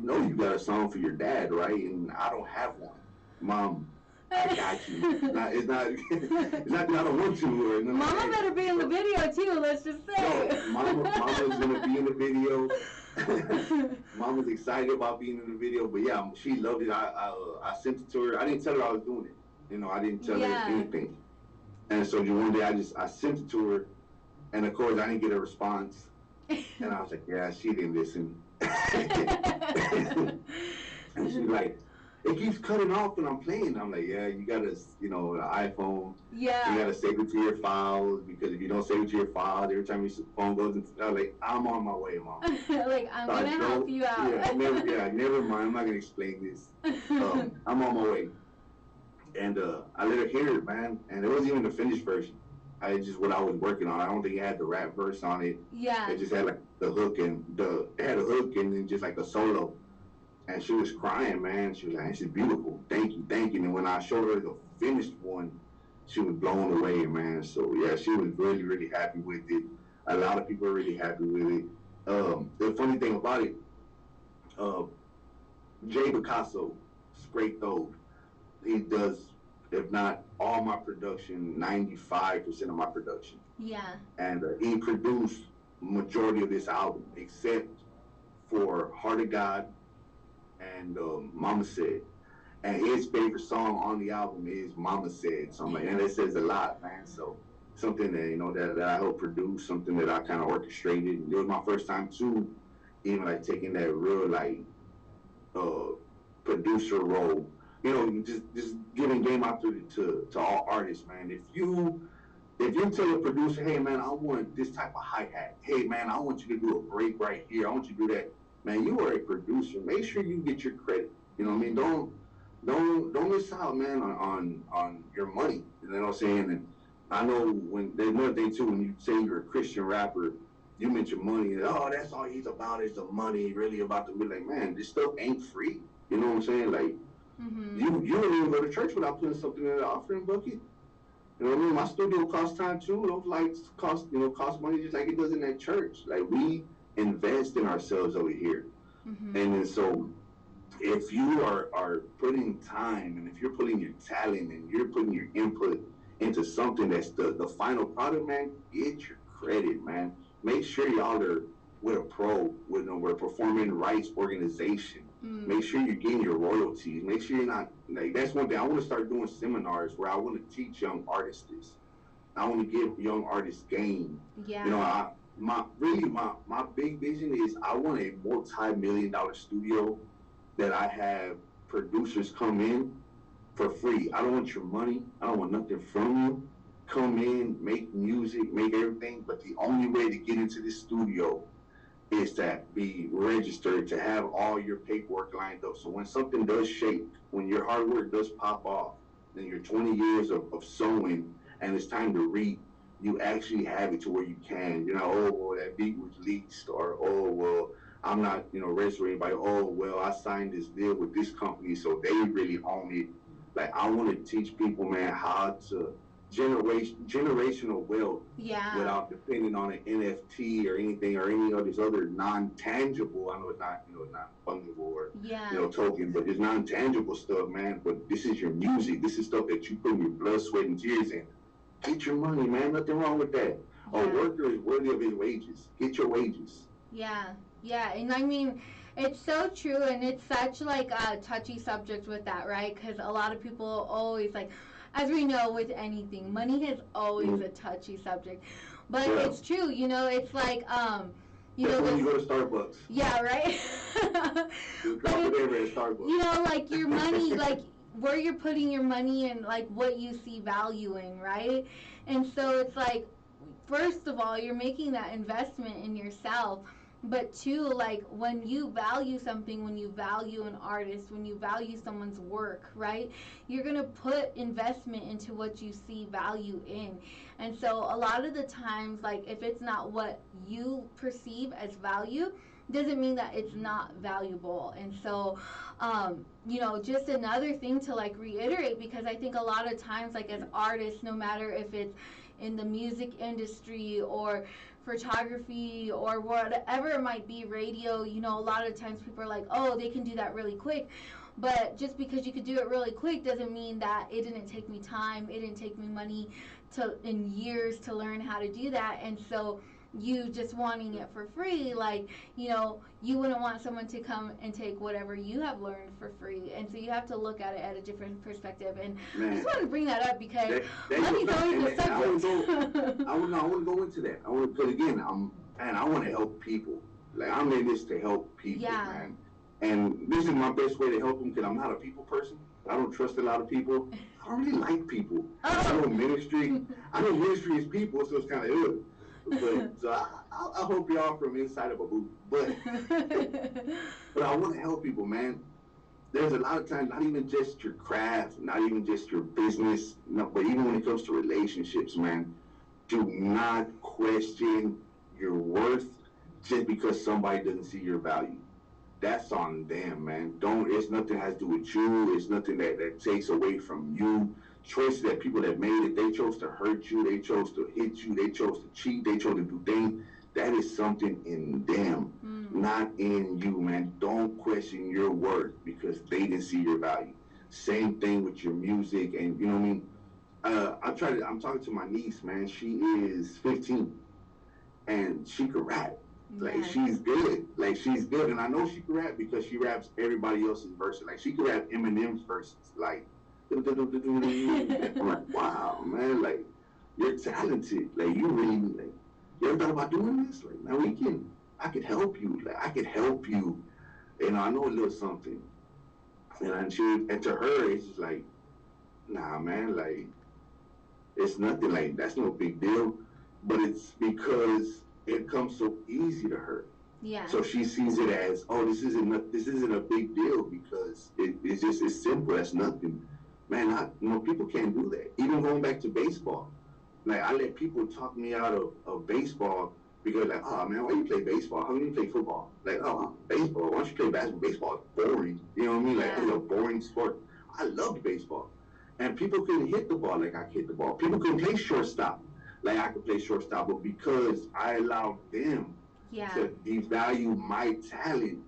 know you got a song for your dad, right? And I don't have one, Mom. I got you. It's not that I don't want to. Or Mama better be in the video too. Let's just say. No, Mama's gonna be in the video. Mama's excited about being in the video, but yeah, she loved it. I sent it to her. I didn't tell her I was doing it. I didn't tell her anything. And so one day I sent it to her, and of course I didn't get a response. And I was like, yeah, she didn't listen. And she's like, it keeps cutting off when I'm playing. I'm like, yeah, you gotta, an iPhone. Yeah. You gotta save it to your files, because if you don't save it to your files, every time your phone goes, I'm like, I'm on my way, Mom. Like, I'm gonna help you out. Never mind. I'm not gonna explain this. I'm on my way. And I let her hear it, man. And it wasn't even the finished version. It's just what I was working on. I don't think it had the rap verse on it. Yeah. It just had like the hook and then just like a solo. And she was crying, man. She was like, "This is beautiful. Thank you, thank you." And when I showed her the finished one, she was blown away, man. So yeah, she was really, really happy with it. A lot of people are really happy with it. The funny thing about it, Jay Picasso, Spray Thode, he does, if not all my production, 95% of my production. Yeah. And he produced majority of this album, except for Heart of God and Mama Said. And his favorite song on the album is Mama Said. So I'm like, and it says a lot, man. So something that, that I helped produce, something that I kind of orchestrated. And it was my first time too, even like taking that real like producer role. Just giving game out to all artists, man. If you tell a producer, hey man, I want this type of hi-hat. Hey man, I want you to do a break right here. I want you to do that. Man, you are a producer. Make sure you get your credit. You know what I mean? Don't miss out, man, on your money. You know what I'm saying? And I know when there's another thing too, when you say you're a Christian rapper, you mention money, and that's all he's about is the money, really about the like, man, this stuff ain't free. You know what I'm saying? Like, you don't even go to church without putting something in the offering bucket. You know what I mean? My studio costs time too. Those lights cost money just like it does in that church. Like, we invest in ourselves over here. And then so if you are putting time, and if you're putting your talent and you're putting your input into something that's the final product, man, get your credit, man. Make sure y'all are with a pro, with a performing rights organization. Make sure you're getting your royalties. Make sure you're not, like, that's one thing. I want to start doing seminars where I want to teach young artists this. I want to give young artists game. Yeah. My big vision is I want a multi-million-dollar studio that I have producers come in for free. I don't want your money. I don't want nothing from you. Come in, make music, make everything, but the only way to get into this studio is to be registered, to have all your paperwork lined up. So when something does shake, when your hard work does pop off, then your 20 years of sowing, and it's time to reap, you actually have it to where you can. Oh, well, that beat was leased, or, oh, well, I'm not, registered anybody. Oh, well, I signed this deal with this company, so they really own it. Like, I want to teach people, man, how to generational wealth without depending on an NFT or anything or any of this other non-tangible. I know it's not, it's not fungible or token, but it's non-tangible stuff, man. But this is your music. This is stuff that you put your blood, sweat, and tears in. Get your money, man. Nothing wrong with that. A worker is worthy of his wages. Get your wages. Yeah, yeah, and I mean, it's so true, and it's such like a touchy subject with that, right? Because a lot of people always like, as we know with anything, money is always Mm. a touchy subject, but Yeah. it's true. It's like you That's know when this. you go to Starbucks. Yeah, right. The But coffee it's ever at Starbucks. like your money, like where you're putting your money and like what you see value in, right? And so it's like, first of all, you're making that investment in yourself. But two, like when you value something, when you value an artist, when you value someone's work, right? You're gonna put investment into what you see value in. And so a lot of the times, like if it's not what you perceive as value, doesn't mean that it's not valuable. And so just another thing to like reiterate, because I think a lot of times, like as artists, no matter if it's in the music industry or photography or whatever it might be, radio, a lot of times people are like, oh, they can do that really quick. But just because you could do it really quick doesn't mean that it didn't take me time, it didn't take me money in years to learn how to do that. And so you just wanting it for free, like, you wouldn't want someone to come and take whatever you have learned for free. And so you have to look at it at a different perspective. And I just wanted to bring that up because money's always the subject. I want to go into that. Because again, I want to help people. Like I'm in this to help people, Yeah. man. And this is my best way to help them because I'm not a people person. I don't trust a lot of people. I don't really like people. I know ministry is people, so it's kind of ugh. But so I hope y'all from inside of a boot. But I want to help people, man. There's a lot of times, not even just your craft, not even just your business, but even when it comes to relationships, man, do not question your worth just because somebody doesn't see your value. That's on them, man. It's nothing that has to do with you. It's nothing that takes away from you. Choices that people that made it, they chose to hurt you, they chose to hit you, they chose to cheat, they chose to do things. That is something in them, not in you, man. Don't question your worth because they didn't see your value. Same thing with your music, and you know what I mean? I'm talking to my niece, man. She is 15, and she can rap. Like she's good. And I know she can rap because she raps everybody else's verses. Like she can rap Eminem's verses. Like I'm like, wow, man, like you're talented. Like you really like you ever thought about doing this? Like now I could help you. Like I could help you. I know a little something. And to her it's just like, nah man, like it's nothing, like that's no big deal. But it's because it comes so easy to her. Yeah. So she sees it as, oh, this isn't a big deal because it's simple. That's nothing. Man, people can't do that. Even going back to baseball, like I let people talk me out of baseball because like, oh man, why you play baseball? How come you play football? Like, oh, baseball. Why don't you play basketball? Baseball is boring. You know what I mean? Like it's a boring sport. I loved baseball, and people couldn't hit the ball like I could hit the ball. People couldn't play shortstop like I could play shortstop, but because I allowed them to devalue my talent,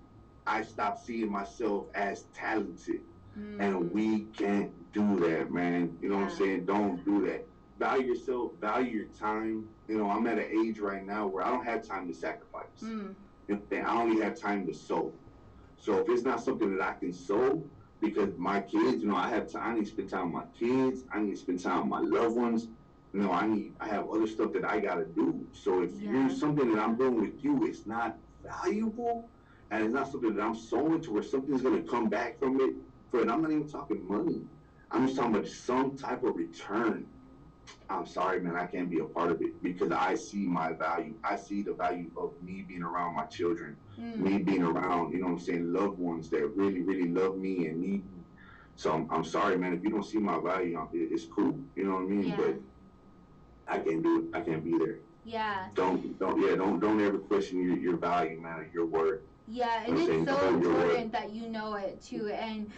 I stopped seeing myself as talented. And we can't do that, man. You know what I'm saying? Don't do that. Value yourself, value your time. I'm at an age right now where I don't have time to sacrifice. I only have time to sow. So if it's not something that I can sow, because my kids, I have time, I need to spend time with my kids, I need to spend time with my loved ones. I have other stuff that I gotta do. So if you're something that I'm doing with you, it's not valuable, and it's not something that I'm sowing to where something's gonna come back from it. I'm not even talking money. I'm just talking about some type of return. I'm sorry, man, I can't be a part of it because I see my value. I see the value of me being around my children, me being around, loved ones that really, really love me and need me. So I'm sorry, man, if you don't see my value, it's cool. You know what I mean? Yeah. But I can't do it. I can't be there. Yeah. Don't ever question your value, man, or your worth. Yeah, and it's so important that you know it too. And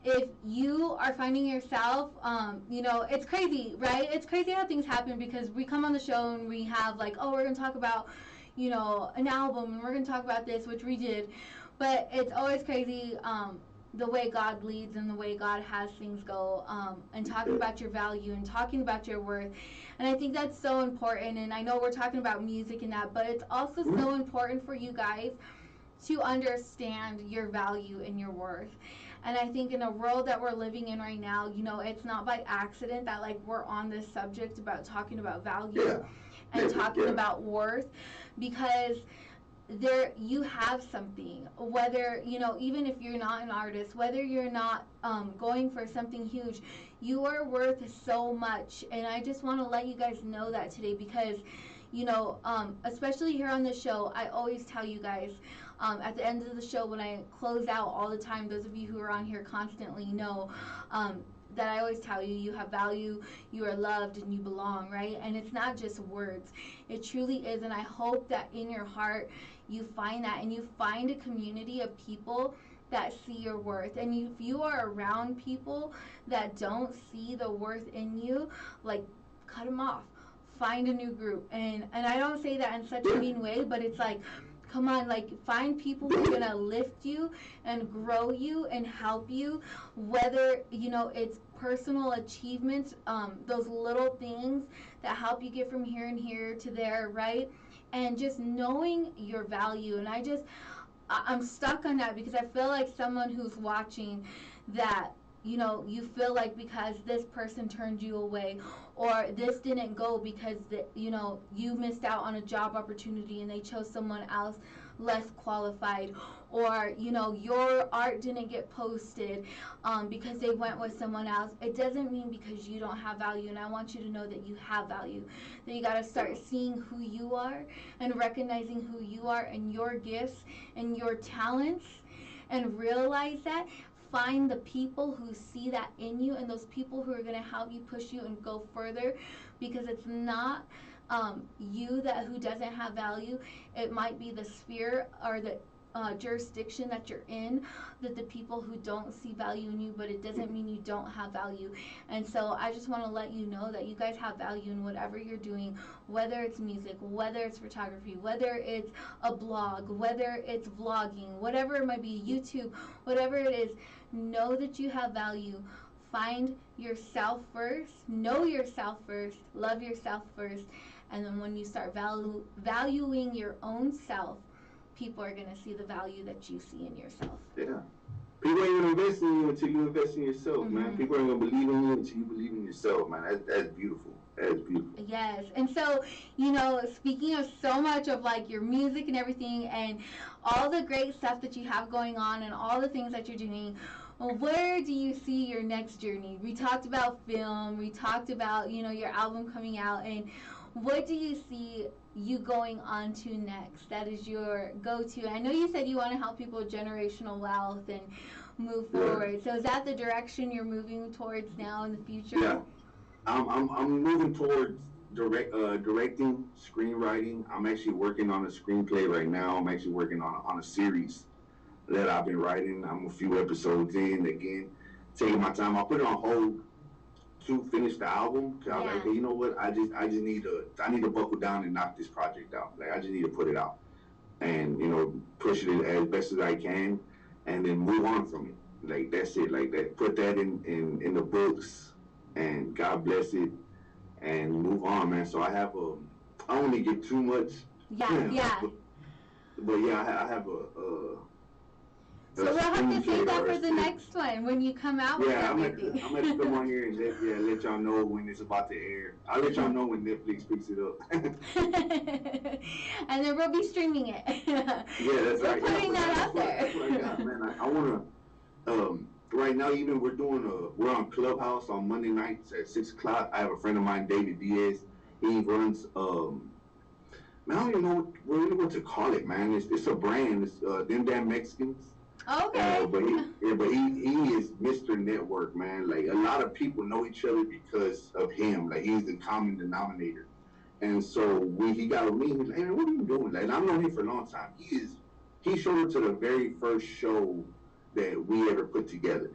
if you are finding yourself, it's crazy, right? It's crazy how things happen because we come on the show and we have like, oh, we're gonna talk about, an album and we're gonna talk about this, which we did. But it's always crazy the way God leads and the way God has things go, and talking about your value and talking about your worth. And I think that's so important. And I know we're talking about music and that, but it's also so important for you guys to understand your value and your worth. And I think in a world that we're living in right now, it's not by accident that like we're on this subject about talking about value and talking about worth, because there you have something, whether even if you're not an artist, whether you're not going for something huge, you are worth so much. And I just want to let you guys know that today, because especially here on the show, I always tell you guys, at the end of the show when I close out all the time, those of you who are on here constantly know that I always tell you, you have value, you are loved, and you belong, right? And it's not just words. It truly is. And I hope that in your heart you find that, and you find a community of people that see your worth. And if you are around people that don't see the worth in you, like, cut them off. Find a new group. And I don't say that in such a mean way, but it's like, come on, like, find people who are gonna lift you and grow you and help you, whether it's personal achievements, those little things that help you get from here and here to there, right? And just knowing your value. And I'm stuck on that, because I feel like someone who's watching that, you feel like because this person turned you away, or this didn't go because you missed out on a job opportunity and they chose someone else less qualified, or your art didn't get posted because they went with someone else. It doesn't mean because you don't have value. And I want you to know that you have value, that you got to start seeing who you are and recognizing who you are and your gifts and your talents, and realize that. Find the people who see that in you, and those people who are going to help you push you and go further, because it's not you who doesn't have value. It might be the sphere or the jurisdiction that you're in, that the people who don't see value in you, but it doesn't mean you don't have value. And so I just want to let you know that you guys have value in whatever you're doing, whether it's music, whether it's photography, whether it's a blog, whether it's vlogging, whatever it might be, YouTube, whatever it is. Know that you have value. Find yourself first, know yourself first, love yourself first, and then when you start valuing your own self, people are going to see the value that you see in yourself. Yeah. People ain't going to invest in you until you invest in yourself, man. People ain't going to believe in you until you believe in yourself, man. That's beautiful. That's beautiful. Yes. And so, speaking of so much of like your music and everything and all the great stuff that you have going on and all the things that you're doing, where do you see your next journey? We talked about film. We talked about, your album coming out. And what do you see you going on to next? That is your go-to. I know you said you want to help people with generational wealth and move forward. So is that the direction you're moving towards now in the future? Yeah. I'm moving towards directing, screenwriting. I'm actually working on a screenplay right now. I'm actually working on a series that I've been writing. I'm a few episodes in. Again, taking my time. I put it on hold to finish the album, because I was like, hey, you know what? I just need to buckle down and knock this project out. Like, I just need to put it out and push it as best as I can, and then move on from it. Like, that's it. Like, that. Put that in the books, and God bless it, and move on, man. So I have I don't want to get too much. Yeah. But yeah, I have a. So we'll have to save that for the next one when you come out with everything. I'm going to come on here and let y'all know when it's about to air. I'll let y'all know when Netflix picks it up. And then we'll be streaming it. Yeah, that's right. Putting that out there. That's what I got, man. I want to, right now even we're on Clubhouse on Monday nights at 6 o'clock. I have a friend of mine, David Diaz. He runs, man, I don't even know what to call it, man. It's a brand. It's Them Damn Mexicans. Okay. But he is Mr. Network, man. Like, a lot of people know each other because of him. Like, he's the common denominator. And so when he got with me, he was like, hey, man, what are you doing? Like, I've known him for a long time. He showed up to the very first show that we ever put together.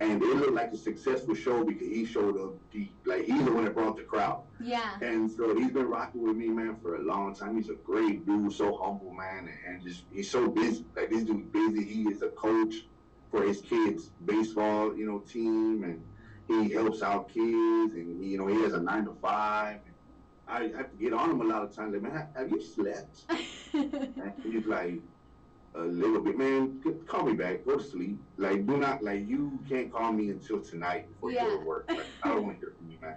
And it looked like a successful show because he showed up deep. Like, he's the one that brought the crowd. Yeah. And so he's been rocking with me, man, for a long time. He's a great dude, so humble, man, and just he's so busy. Like, this dude's busy. He is a coach. for his kids' baseball, team, and he helps out kids, and he has a 9 to 5. I have to get on him a lot of times. Like, man, have you slept? And he's like, a little bit, man. Call me back. Go to sleep. Like, do not, like, you can't call me until tonight before you go to work. Like, I don't want to hear from you, man.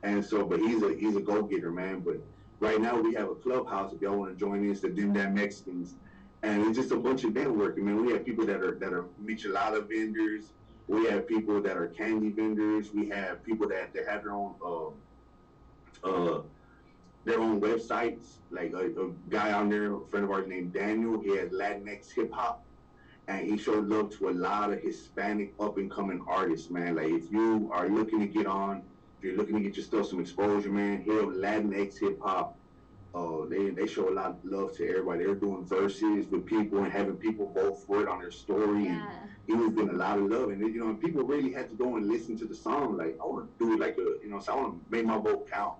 And so, but he's a go getter, man. But right now we have a clubhouse. If y'all want to join in, it's the Dim Dam Mexicans, and it's just a bunch of networking, man. We have people that are michelada vendors. We have people that are candy vendors. We have people that have uh, their own websites. Like a guy on there, a friend of ours named Daniel. He has Latinx hip hop, and he showed love to a lot of Hispanic up and coming artists, man. Like if you are looking to get on, if you're looking to get your stuff some exposure, man, here Latinx hip hop. They show a lot of love to everybody. They're doing verses with people and having people vote for it on their story. Yeah. And he was getting a lot of love. And and people really had to go and listen to the song. Like, I want to do it like so I want to make my vote count.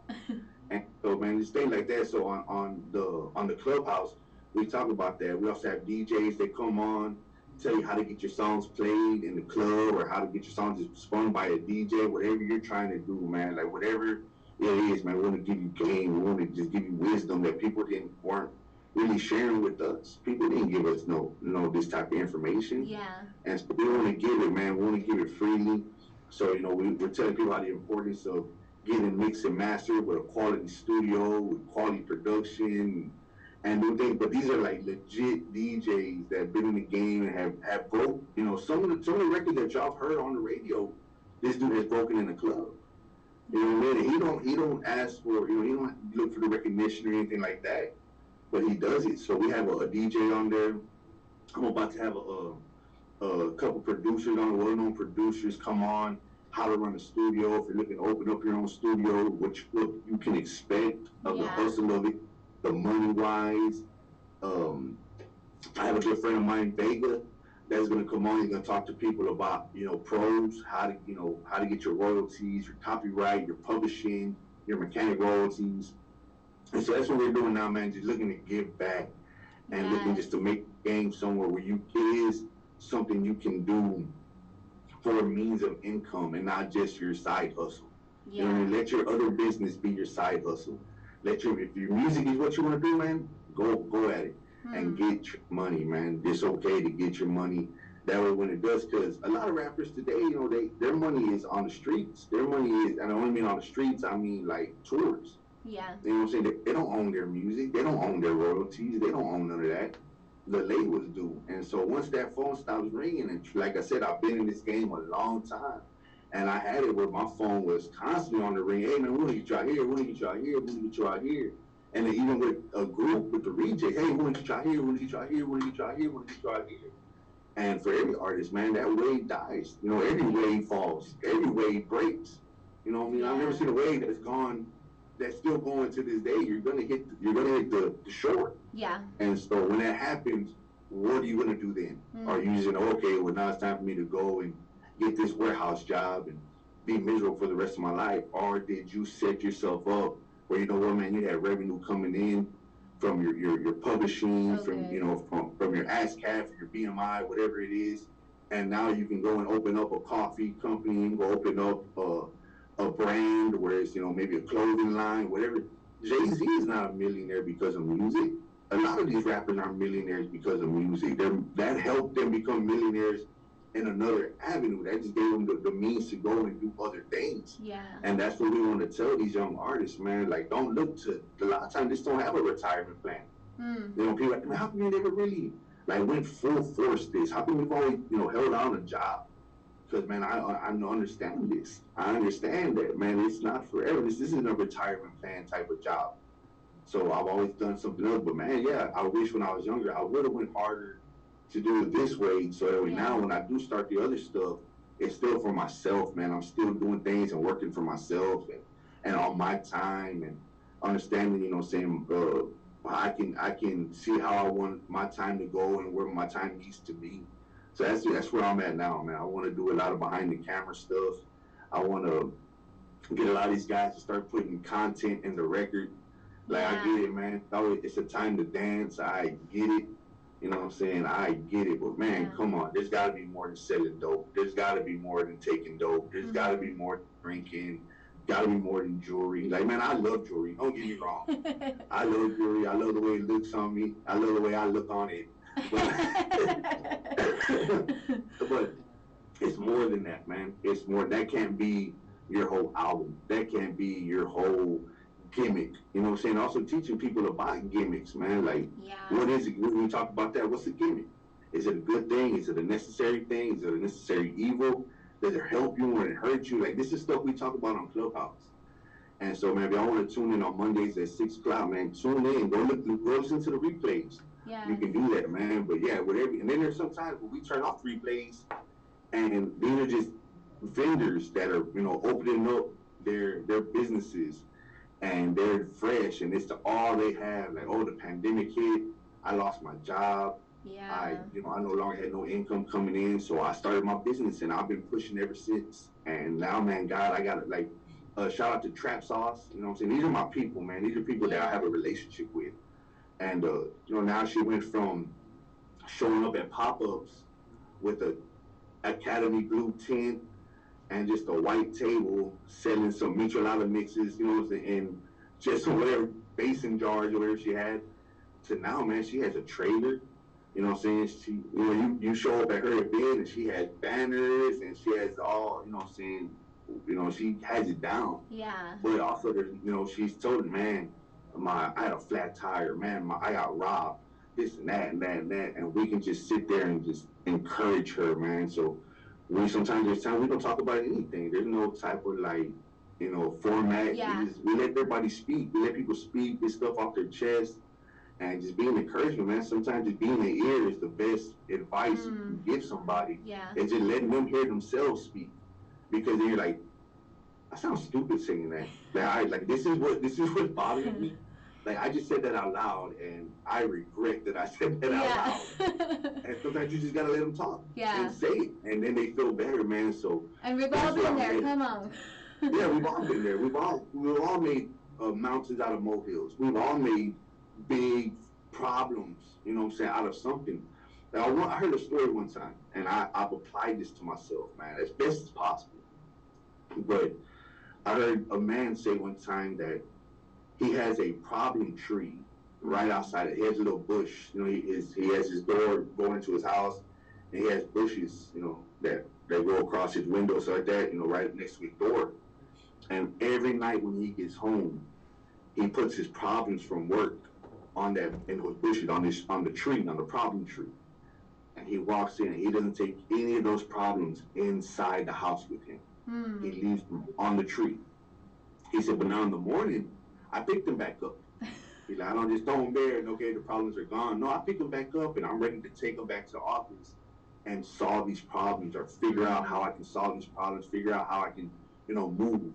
And so, man, just things like that. So on the clubhouse, we talk about that. We also have DJs that come on, tell you how to get your songs played in the club or how to get your songs spun by a DJ, whatever you're trying to do, man. Like whatever it is, man. We want to give you game. We want to just give you wisdom that people weren't really sharing with us. People didn't give us no this type of information. Yeah. And so we want to give it, man. We want to give it freely. So we're telling people how the importance of getting mixed and mastered with a quality studio, with quality production, and new things. But these are like legit DJs that have been in the game and have broke. Some of the records that y'all have heard on the radio, this dude has broken in the club. You know what I mean? He don't ask for, he don't look for the recognition or anything like that, but he does it. So we have a DJ on there. I'm about to have a couple producers on, well-known producers come on, how to run a studio, if you're looking to open up your own studio, what you can expect of the hustle of it, the money-wise. I have a good friend of mine, Vega, that's going to come on. He's going to talk to people about, pros, how to get your royalties, your copyright, your publishing, your mechanic royalties. And so that's what we're doing now, man, just looking to give back and looking just to make the game somewhere where it is something you can do for a means of income and not just your side hustle. Yeah. You know, let your other business be your side hustle. If your music is what you want to do, man, go at it. And get your money, man. It's okay to get your money. That way when it does, because a lot of rappers today, their money is on the streets. Their money is, and I don't mean on the streets, I mean like tours. Yeah. You know what I'm saying? They don't own their music. They don't own their royalties. They don't own none of that. The labels do. And so once that phone stops ringing, and like I said, I've been in this game a long time. And I had it where my phone was constantly on the ring. Hey, man, we want to get you out here. We want to get you out here. We want to get you out here. And then even with a group, with the reject, hey, we want to get you out here, we want to get you out here, we want to get you out here, we want to get you out here. And for every artist, man, that wave dies. Every wave falls. Every wave breaks. You know what I mean? I've never seen a wave that's still going to this day. You're gonna hit the shore. Yeah. And so when that happens, what are you gonna do then? Are you just okay, well now it's time for me to go and get this warehouse job and be miserable for the rest of my life? Or did you set yourself up where man, you had revenue coming in from your publishing, from your ASCAP, your BMI, whatever it is, and now you can go and open up a coffee company, and go open up a brand where it's maybe a clothing line, whatever. Jay-Z is not a millionaire because of music. A lot of these rappers aren't millionaires because of music. That helped them become millionaires in another avenue. That just gave them the means to go and do other things. Yeah. And that's what we want to tell these young artists, man. Like, don't look to, a lot of times, just don't have a retirement plan. People are like, man, how come you never really, went full force this? How come we've always, held on a job? Because, man, I understand this. I understand that, man, it's not forever. This isn't a retirement plan type of job. So I've always done something else. But, man, I wish when I was younger, I would have went harder to do it this way, so that way now when I do start the other stuff, it's still for myself, man. I'm still doing things and working for myself and on my time and understanding, I can see how I want my time to go and where my time needs to be. So that's where I'm at now, man. I want to do a lot of behind the camera stuff. I want to get a lot of these guys to start putting content in the record. I get it, man. It's a time to dance. I get it. You know what I'm saying? I get it, but man, Yeah. come on. There's got to be more than selling dope. There's got to be more than taking dope. There's got to be more than drinking. Got to be more than jewelry. Like, man, I love jewelry. Don't get me wrong. I love jewelry. I love the way it looks on me. I love the way I look on it. But it's more than that, man. It's more. That can't be your whole album. That can't be your whole gimmick. You know what I'm saying? Also teaching people about gimmicks, man. Like, Yeah. what is it? When we talk about that, what's a gimmick? Is it a good thing? Is it a necessary thing? Is it a necessary evil? Does it help you when it hurts you? Like, this is stuff we talk about on Clubhouse. And so, man, if y'all want to tune in on Mondays at 6 o'clock, man, tune in. Go listen to the replays. Yeah. You can do that, man. But yeah, whatever. And then there's sometimes when we turn off replays, and these are just vendors that are, you know, opening up their businesses, and they're fresh, and it's all they have. Like, oh, the pandemic hit, I lost my job. Yeah. I no longer had no income coming in, so I started my business, and I've been pushing ever since. And now, man, God, I got it. Like, shout out to Trap Sauce. You know what I'm saying? These are my people, man. These are people that I have a relationship with. And, you know, now she went from showing up at pop-ups with a Academy blue tint and just a white table selling some michelada mixes, you know what I'm saying, and just whatever basin jars or whatever she had, to now, man, she has a trailer. You know what I'm saying? She, you know, you show up at her event and she has banners and she has all, you know what I'm saying, you know, she has it down. Yeah. But also, there's, you know, she's told, man, I had a flat tire, man, I got robbed, this and that and that and that, and we can just sit there and just encourage her, man. So sometimes there's times we don't talk about anything. There's no type of, like, you know, format. Yeah. We let everybody speak. We let people speak, get stuff off their chest, and just being encouragement, man. Sometimes just being in their ear is the best advice you can give somebody. Yeah. And just letting them hear themselves speak, because then you're like, I sound stupid saying that. Like this is what's bothering me. Like, I just said that out loud, and I regret that I said that out loud. And sometimes you just gotta let them talk and say it, and then they feel better, man. So, and we've all been there. Come on. Yeah, we've all been there. We've all made mountains out of molehills. We've all made big problems, you know what I'm saying, out of something. Now, I heard a story one time, and I've applied this to myself, man, as best as possible. But I heard a man say one time that he has a problem tree right outside it. He has a little bush. You know, he has his door going into his house, and he has bushes, you know, that go across his window, so like that, you know, right next to his door. And every night when he gets home, he puts his problems from work on that, in those bushes, on the tree, on the problem tree. And he walks in, and he doesn't take any of those problems inside the house with him. He leaves them on the tree. He said, but now in the morning, I pick them back up. He's like, I don't just throw them there and okay, the problems are gone. No, I pick them back up, and I'm ready to take them back to the office and solve these problems, or figure out how I can solve these problems, figure out how I can, you know, move.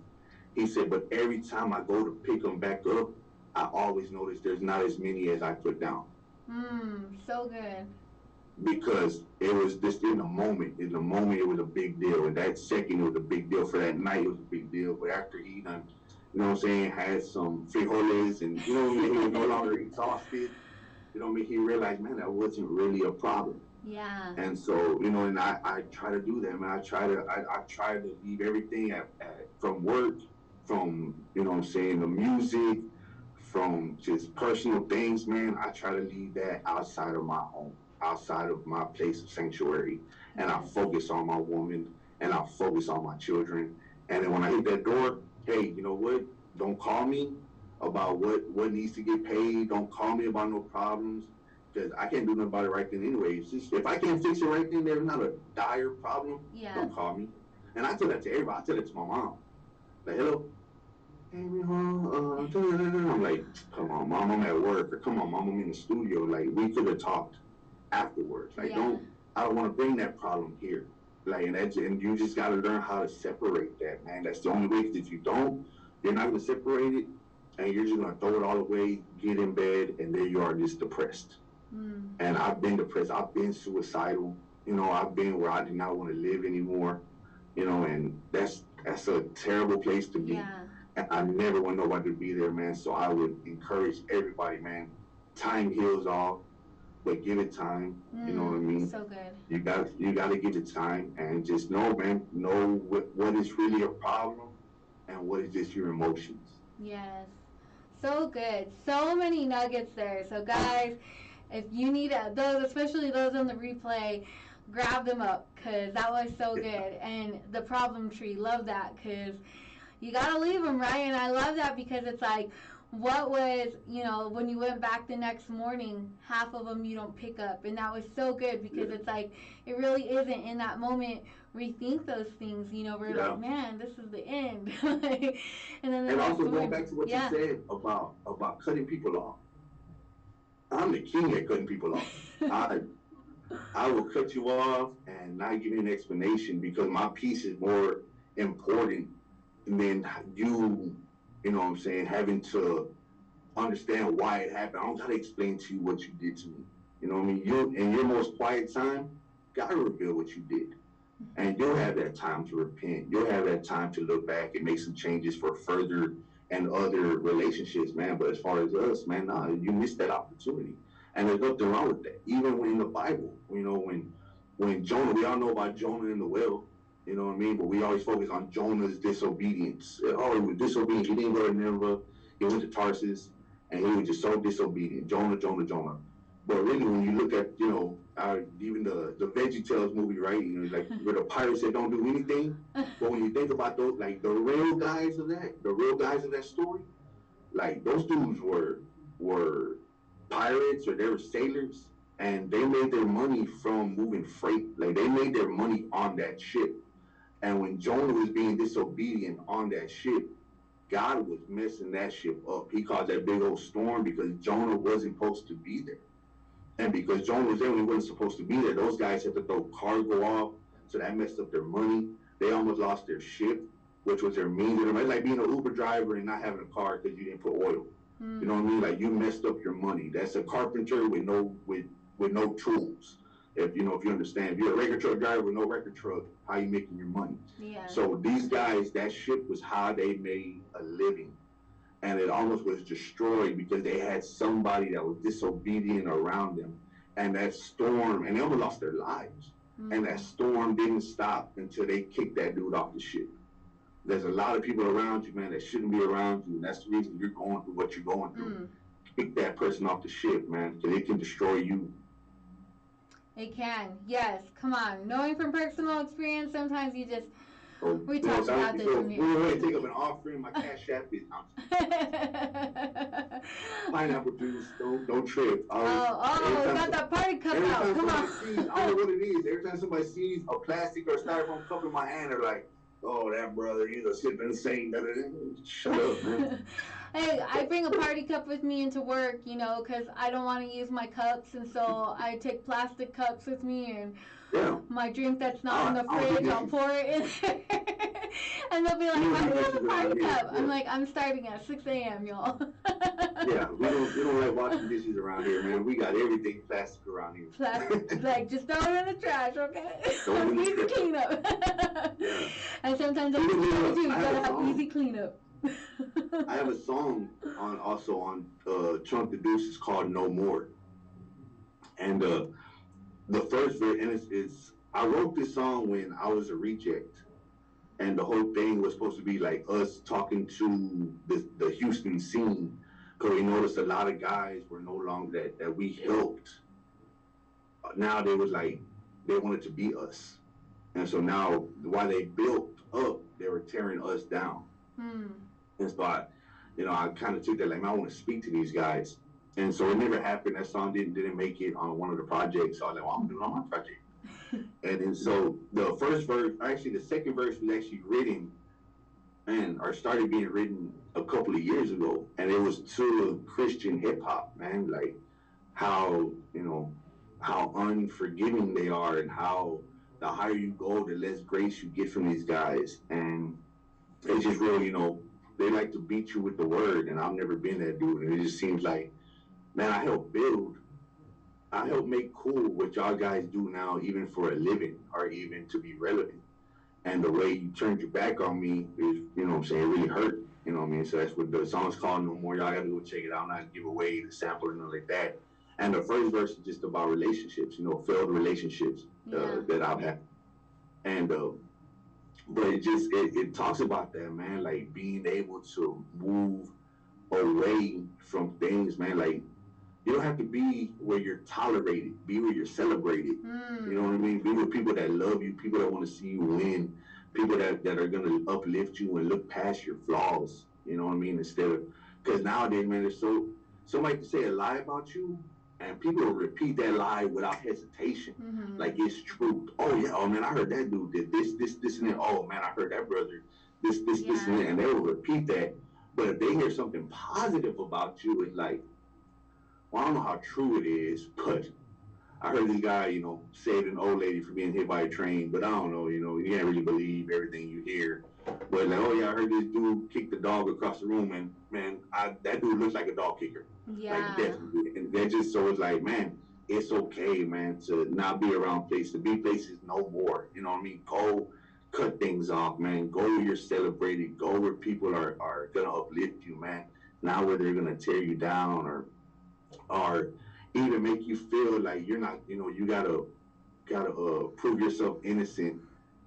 He said, but every time I go to pick them back up, I always notice there's not as many as I put down. So good. Because it was just in the moment. In the moment, it was a big deal. And that second, it was a big deal. For that night, it was a big deal. But after he done, you know what I'm saying, had some frijoles, and, you know what I mean, he was no longer exhausted. You know what I mean? He realized, man, that wasn't really a problem. Yeah. And so, you know, and I try to do that, man. I try to leave everything from work, from, you know what I'm saying, the music, from just personal things, man. I try to leave that outside of my home, outside of my place of sanctuary, and I focus on my woman, and I focus on my children. And then when I hit that door, hey, you know what? Don't call me about what needs to get paid. Don't call me about no problems, because I can't do nothing about it right then anyway. It's just, if I can't fix it right then, there's not a dire problem. Don't call me. And I tell that to everybody. I tell it to my mom. Like, hello. Hey, I'm like, come on, mom, I'm at work, or come on, mom, I'm in the studio. Like, we could have talked afterwards. Like, I don't want to bring that problem here. Like, and you just got to learn how to separate that, man. That's the only way, because if you don't, you're not going to separate it, and you're just going to throw it all away, get in bed, and there you are, just depressed. And I've been depressed. I've been suicidal. You know, I've been where I did not want to live anymore. You know, and that's a terrible place to be. And I never want nobody to be there, man. So I would encourage everybody, man. Time heals all. but give it time. You know what I mean? So good. You got to give it time and just know, man, know what is really a problem and what is just your emotions. Yes. So good. So many nuggets there. So guys, if you need those, especially those on the replay, grab them up because that was so good. And the problem tree, love that because you gotta leave them, right? And I love that because it's like, what was, when you went back the next morning, half of them you don't pick up. And that was so good because it's like, it really isn't in that moment rethink those things, we're like, man, this is the end. And then and also going back to what you said about cutting people off. I'm the king at cutting people off. I will cut you off and not give you an explanation because my piece is more important than you know what I'm saying, having to understand why it happened. I don't gotta explain to you what you did to me. You know what I mean? You in your most quiet time, gotta reveal what you did. And you'll have that time to repent. You'll have that time to look back and make some changes for further and other relationships, man. But as far as us, man, nah, you missed that opportunity. And there's nothing wrong with that. Even when in the Bible, when Jonah, we all know about Jonah in the whale, you know what I mean? But we always focus on Jonah's disobedience. Oh, he was disobedient. He didn't go to Nineveh. He went to Tarsus, and he was just so disobedient. Jonah, Jonah, Jonah. But really, when you look at, even the VeggieTales movie, right? Like where the pirate said, "Don't do anything." But when you think about those, like the real guys of that story, like those dudes were pirates or they were sailors, and they made their money from moving freight. Like they made their money on that ship. And when Jonah was being disobedient on that ship, God was messing that ship up. He caused that big old storm because Jonah wasn't supposed to be there. And because Jonah was there when he wasn't supposed to be there, those guys had to throw cargo off, so that messed up their money. They almost lost their ship, which was their means. It's like being an Uber driver and not having a car because you didn't put oil. You know what I mean? Like you messed up your money. That's a carpenter with no tools. If you understand, if you're a record truck driver with no record truck, how you making your money? Yeah. So these guys, that ship was how they made a living, and it almost was destroyed because they had somebody that was disobedient around them, and that storm, and they almost lost their lives. And that storm didn't stop until they kicked that dude off the ship. There's a lot of people around you, man, that shouldn't be around you, and that's the reason you're going through what you're going through. Kick that person off the ship, man, because it can destroy you. It can, yes. Come on. Knowing from personal experience, sometimes you just, we talked about this. We're going to take up an offering. My cash app is pineapple juice. Don't trip. We got that party cup out. Come on. I don't know what it is. Every time somebody sees a plastic or styrofoam cup in my hand, they're like, "Oh, that brother, he's a sipping saint." Shut up, man. Hey, I bring a party cup with me into work, because I don't want to use my cups, and so I take plastic cups with me, and my drink that's not in the fridge, I'll pour it in there. And they'll be like, "Why do you have a party cup?" I'm like, "I'm starting at 6 a.m., y'all." Yeah, we don't like washing dishes around here, man. We got everything plastic around here. Plastic, like, just throw it in the trash, okay? Easy cleanup. Yeah. And sometimes that's what you do. You gotta have easy cleanup. I have a song on Chunk the Deuce. It's called "No More," and the first verse, and it's I wrote this song when I was a reject, and the whole thing was supposed to be like us talking to the Houston scene, because we noticed a lot of guys were no longer that we helped. Now they was like they wanted to be us, and so now while they built up, they were tearing us down. And so I kind of took that like, man, I want to speak to these guys. And so it never happened. That song didn't make it on one of the projects. So I was like, well, I'm doing it on my project. And then so the first verse, actually the second verse was actually written or started being written a couple of years ago. And it was to Christian hip hop, man, like how unforgiving they are and how the higher you go, the less grace you get from these guys. And it's just real, they like to beat you with the word, and I've never been that dude. And it just seems like, man, I help make cool what y'all guys do now, even for a living or even to be relevant. And the way you turned your back on me is, what I'm saying, it really hurt. You know what I mean? So that's what the song's called, "No More." Y'all gotta go check it out. I'm not gonna give away the sample or nothing like that. And the first verse is just about relationships, failed relationships that I've had. And but it talks about that, man, like being able to move away from things, man. Like you don't have to be where you're tolerated, be where you're celebrated. You know what I mean? Be with people that love you, people that want to see you win, people that are gonna uplift you and look past your flaws. You know what I mean? Instead of, because nowadays, man, there's somebody can say a lie about you, and people will repeat that lie without hesitation, like it's true. Oh yeah, oh man, I heard that dude did this, and that. Oh man, I heard that brother this, and that, and they will repeat that. But if they hear something positive about you, it's like, well, I don't know how true it is, but I heard this guy, saved an old lady from being hit by a train, but I don't know, you can't really believe everything you hear. But like, oh yeah, I heard this dude kick the dog across the room, and man, that dude looks like a dog kicker. Yeah. Like definitely. And that just, so it's like, man, it's okay, man, to not be around places, to be places no more. You know what I mean? Go cut things off, man. Go where you're celebrated. Go where people are gonna uplift you, man. Not where they're gonna tear you down or even make you feel like you're not, you gotta prove yourself innocent.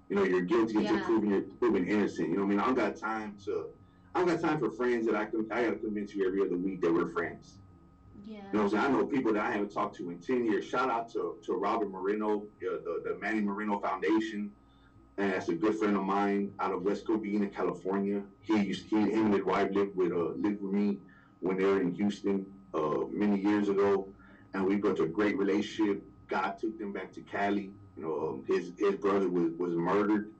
You're guilty until proven innocent. You know what I mean? I don't got time for friends that I gotta convince you every other week that we're friends. Yeah. You know what I'm saying? I know people that I haven't talked to in 10 years. Shout out to Robert Moreno, the Manny Moreno Foundation. And that's a good friend of mine out of West Covina, California. Him and his wife lived with me when they were in Houston many years ago. And we built a great relationship. God took them back to Cali. His brother was murdered.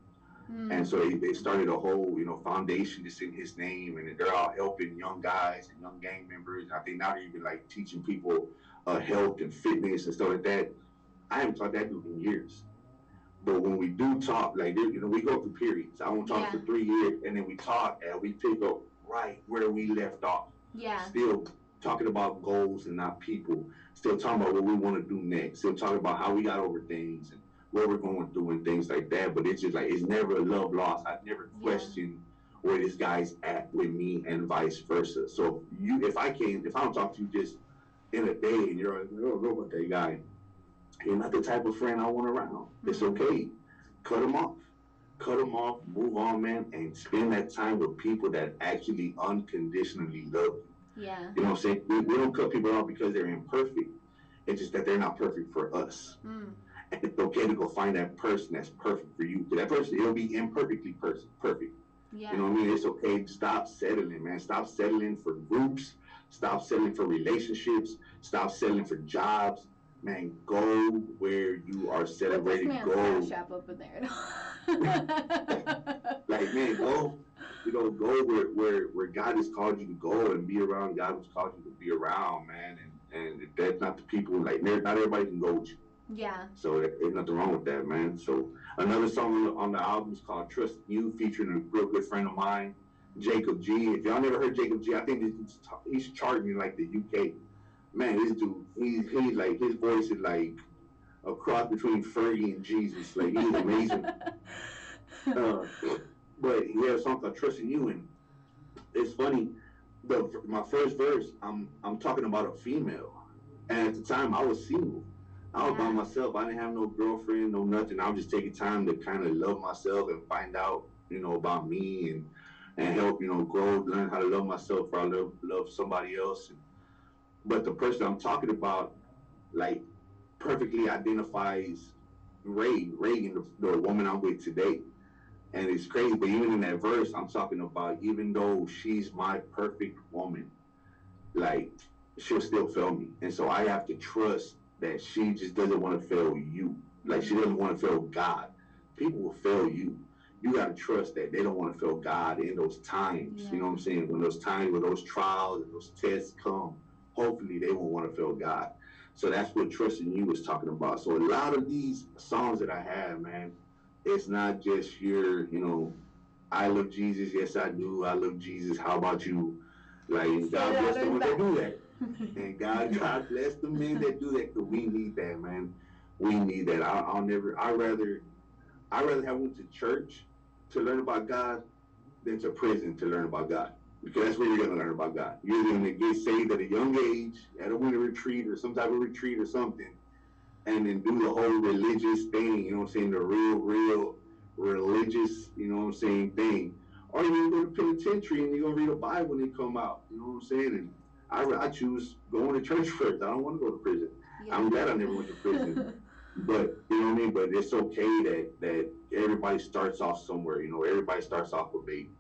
And so they started a whole, foundation just in his name, and they're all helping young guys and young gang members. I think now they're even like teaching people health and fitness and stuff like that. I haven't taught that dude in years. But when we do talk, like, we go through periods. I won't talk for 3 years, and then we talk, and we pick up right where we left off. Yeah. Still talking about goals and not people. Still talking about what we want to do next. Still talking about how we got over things and what we're going through and things like that. But it's just like, it's never a love lost. I've never questioned where this guy's at with me and vice versa. So if I don't talk to you just in a day and you're like, oh, know about that guy, you're not the type of friend I want around. It's okay. Cut them off, move on, man, and spend that time with people that actually unconditionally love you. Yeah. You know what I'm saying? We don't cut people off because they're imperfect. It's just that they're not perfect for us. And it's okay to go find that person that's perfect for you. That person, it'll be imperfectly perfect. Yeah. You know what I mean? It's okay to stop settling, man. Stop settling for groups. Stop settling for relationships. Stop settling for jobs. Man, go where you are celebrated. Go. Cash up in there. Like, man, go. Go where God has called you to go and be around God has called you to be around, man. And if that's not the people, like, not everybody can go with you. Yeah. So there's nothing wrong with that, man. So another song on the album is called Trust You, featuring a real good friend of mine, Jacob G. If y'all never heard Jacob G, I think he's charting in like the UK. Man, this dude, he's like, his voice is like a cross between Fergie and Jesus. Like, he's amazing. But he has a song called Trusting You, and it's funny. My first verse, I'm talking about a female, and at the time I was single. I was by myself. I didn't have no girlfriend, no nothing. I was just taking time to kind of love myself and find out, about me and help, grow, learn how to love myself or love somebody else. But the person I'm talking about, like, perfectly identifies Reagan, the woman I'm with today. And it's crazy, but even in that verse, I'm talking about, even though she's my perfect woman, like, she'll still fail me. And so I have to trust that she just doesn't want to fail you. Like, she doesn't want to fail God. People will fail you. You got to trust that they don't want to fail God in those times. You know what I'm saying? When those times, when those trials and those tests come, hopefully they won't want to fail God. So that's what Trusting You was talking about. So a lot of these songs that I have, man, it's not just your, I love Jesus, yes I do, I love Jesus, how about you? Like, God bless the ones that do that. And God bless the men that do that, because we need that, man. We need that. I'd rather have went to church to learn about God than to prison to learn about God. because that's where you're going to learn about God. You're going to get saved at a young age, at a winter retreat or some type of retreat or something, and then do the whole religious thing, you know what I'm saying, the real religious, you know what I'm saying, thing. Or you're going to go to penitentiary and you're going to read a Bible when they come out, you know what I'm saying? And I choose going to church first. I don't want to go to prison. Yeah. I'm glad I never went to prison. But, you know what I mean? But it's okay that everybody starts off somewhere, you know, everybody starts off with baby.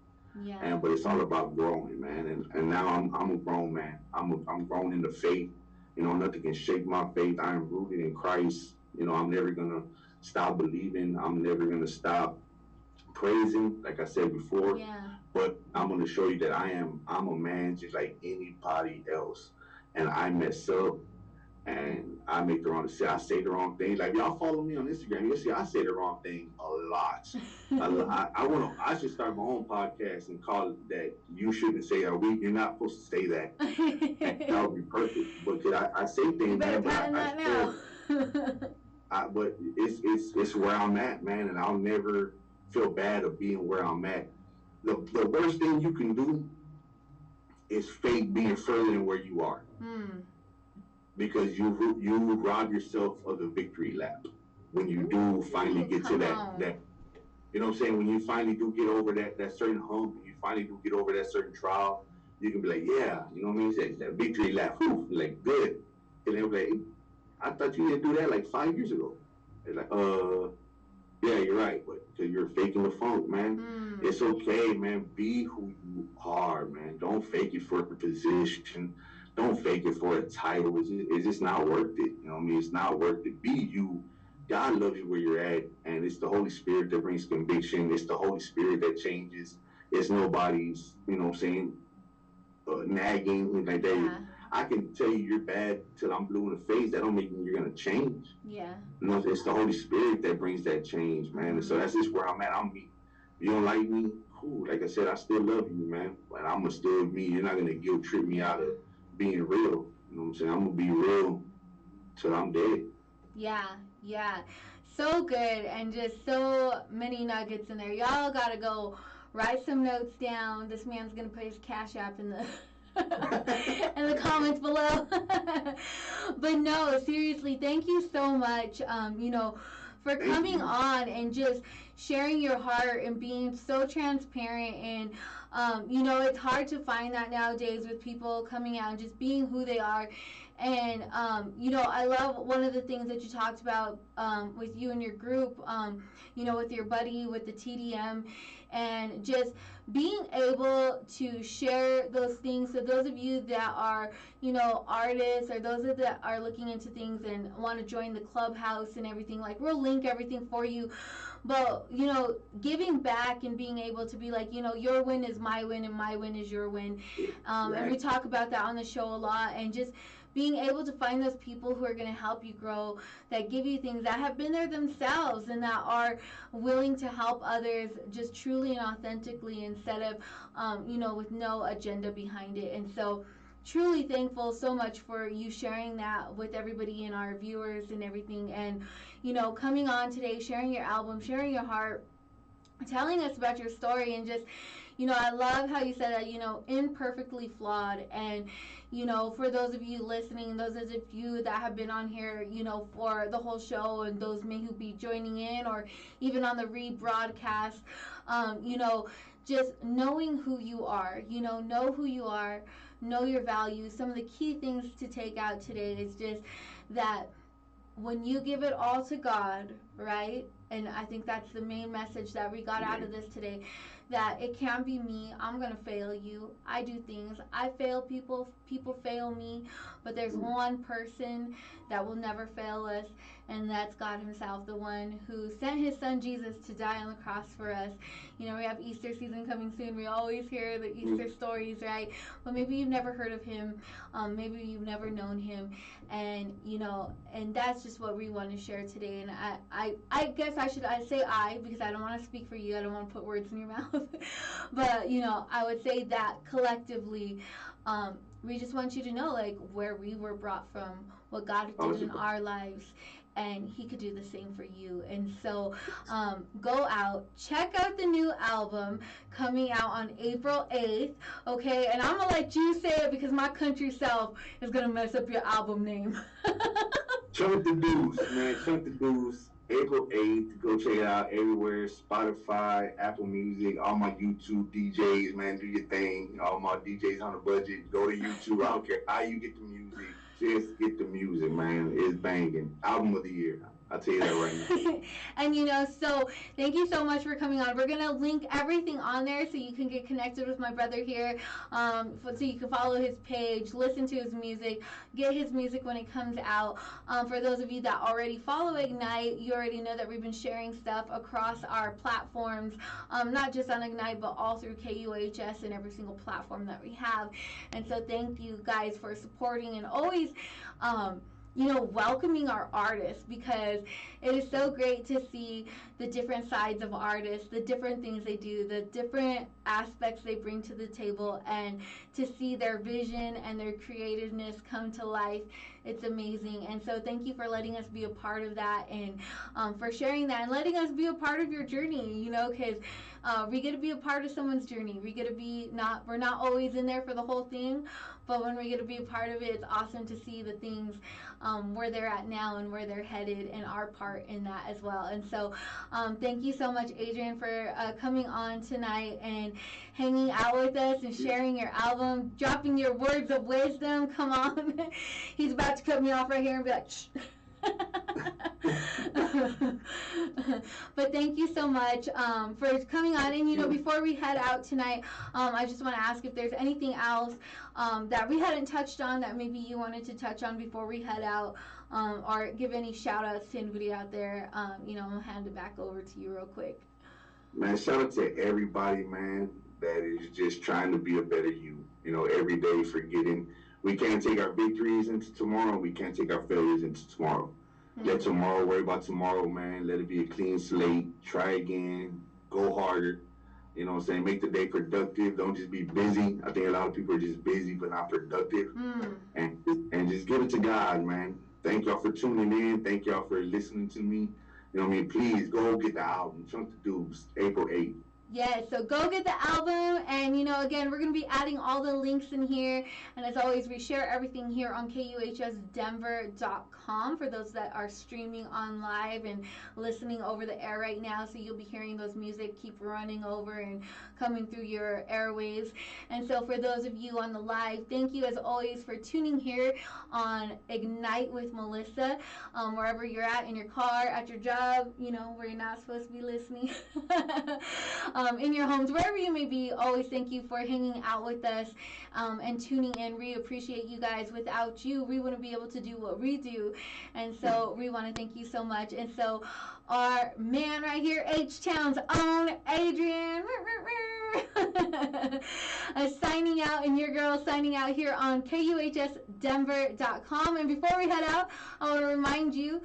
Yeah. But it's all about growing, man. And now I'm a grown man. I'm grown in the faith. You know, nothing can shake my faith. I am rooted in Christ. You know, I'm never gonna stop believing. I'm never gonna stop praising, like I said before. Yeah. But I'm gonna show you that I'm a man just like anybody else. And I mess up. And I make the wrong decision. I say the wrong thing. Like, y'all follow me on Instagram, you'll see I say the wrong thing a lot. I should start my own podcast and call it that. You shouldn't say that. You're not supposed to say that. That would be perfect. But I say things. You better patent that now. But it's where I'm at, man, and I'll never feel bad of being where I'm at. The worst thing you can do is fake being further than where you are. Because you rob yourself of the victory lap when you do finally get to that you know what I'm saying, when you finally do get over that certain hump, when you finally do get over that certain trial, you can be like, yeah, you know what I mean, it's that victory lap, whew, like good. And they'll be like, I thought you didn't do that like 5 years ago. It's like, yeah, you're right, but because you're faking the funk, man. It's okay, man. Be who you are, man. Don't fake it for a position. Don't fake it for a title. It's just not worth it. You know what I mean? It's not worth it. Be you. God loves you where you're at, and it's the Holy Spirit that brings conviction. It's the Holy Spirit that changes. It's nobody's, you know what I'm saying, nagging, like that. Yeah. I can tell you you're bad till I'm blue in the face. That don't mean you're going to change. Yeah. You know, it's the Holy Spirit that brings that change, man. And so that's just where I'm at. I'm me. If you don't like me, cool. Like I said, I still love you, man. But I'm going to still me. You're not going to guilt trip me out of being real. You know what I'm saying? I'm gonna be real till I'm dead. Yeah. So good, and just so many nuggets in there. Y'all gotta go write some notes down. This man's gonna put his Cash App in the in the comments below. But no, seriously, thank you so much. You know, for coming on and just sharing your heart and being so transparent. And you know, it's hard to find that nowadays with people coming out and just being who they are. And you know, I love one of the things that you talked about with you and your group, you know, with your buddy with the TDM, and just being able to share those things. So those of you that are, you know, artists, or those that are looking into things and want to join the clubhouse and everything, like, we'll link everything for you. But, you know, giving back and being able to be like, you know, your win is my win and my win is your win. And we talk about that on the show a lot, and just being able to find those people who are going to help you grow, that give you things, that have been there themselves, and that are willing to help others just truly and authentically, instead of, you know, with no agenda behind it. And so truly thankful so much for you sharing that with everybody and our viewers and everything. And, you know, coming on today, sharing your album, sharing your heart, telling us about your story. And just, you know, I love how you said that, you know, imperfectly flawed. And, you know, for those of you listening, those of you that have been on here, you know, for the whole show, and those may who be joining in or even on the rebroadcast, you know, just knowing who you are, you know who you are, know your values. Some of the key things to take out today is just that when you give it all to God, right? And I think that's the main message that we got out of this today, that it can't be me. I'm going to fail you. I do things. I fail people. People fail me. But there's one person that will never fail us, and that's God himself, the one who sent his son Jesus to die on the cross for us. You know, we have Easter season coming soon. We always hear the Easter stories, right? But maybe you've never heard of him. Maybe you've never known him. And, you know, and that's just what we want to share today. And I guess I say I, because I don't want to speak for you. I don't want to put words in your mouth. But, you know, I would say that collectively, we just want you to know, like, where we were brought from, what God did in our lives, and He could do the same for you. And so, go out, check out the new album coming out on April 8th, okay? And I'm gonna let you say it because my country self is gonna mess up your album name. Chunk the Deuce, man. Chunk the Deuce. April 8th. Go check it out everywhere. Spotify, Apple Music, all my YouTube DJs, man. Do your thing. All my DJs on the budget. Go to YouTube. I don't care how you get the music. Just get the music, man. It's banging. Album of the year. I'll tell you that right now. And so thank you so much for coming on. We're gonna link everything on there so you can get connected with my brother here, so you can follow his page, listen to his music, get his music when it comes out. For those of you that already follow Ignite, you already know that we've been sharing stuff across our platforms, not just on Ignite, but all through KUHS and every single platform that we have. And so thank you guys for supporting and always welcoming our artists, because it is so great to see the different sides of artists, the different things they do, the different aspects they bring to the table, and to see their vision and their creativeness come to life. It's amazing. And so thank you for letting us be a part of that, and for sharing that and letting us be a part of your journey, because we get to be a part of someone's journey. We get to be we're not always in there for the whole thing, but when we get to be a part of it, it's awesome to see the things where they're at now and where they're headed, and our part in that as well. And so thank you so much, Adrian, for coming on tonight and hanging out with us and sharing your album, dropping your words of wisdom. Come on. He's about to cut me off right here and be like, shh. But thank you so much for coming on. And before we head out tonight, I just want to ask if there's anything else that we hadn't touched on that maybe you wanted to touch on before we head out, or give any shout outs to anybody out there. I'll hand it back over to you real quick. Man, shout out to everybody, man, that is just trying to be a better you. Every day forgetting we can't take our victories into tomorrow. We can't take our failures into tomorrow. Mm-hmm. Let tomorrow worry about tomorrow, man. Let it be a clean slate. Try again. Go harder. You know what I'm saying? Make the day productive. Don't just be busy. I think a lot of people are just busy but not productive. And just give it to God, man. Thank y'all for tuning in. Thank y'all for listening to me. You know what I mean? Please go get the album, Chunk the Deuce, April 8th. Yes, so go get the album, and again, we're going to be adding all the links in here, and as always, we share everything here on KUHSdenver.com for those that are streaming on live and listening over the air right now, so you'll be hearing those music keep running over and coming through your airwaves. And so for those of you on the live, thank you as always for tuning here on Ignite with Melissa, wherever you're at, in your car, at your job, where you're not supposed to be listening. In your homes, wherever you may be, always thank you for hanging out with us and tuning in. We appreciate you guys. Without you, we wouldn't be able to do what we do, and so we want to thank you so much. And so our man right here, H-Town's own Adrian, signing out, and your girl signing out here on KUHSdenver.com. And before we head out, I want to remind you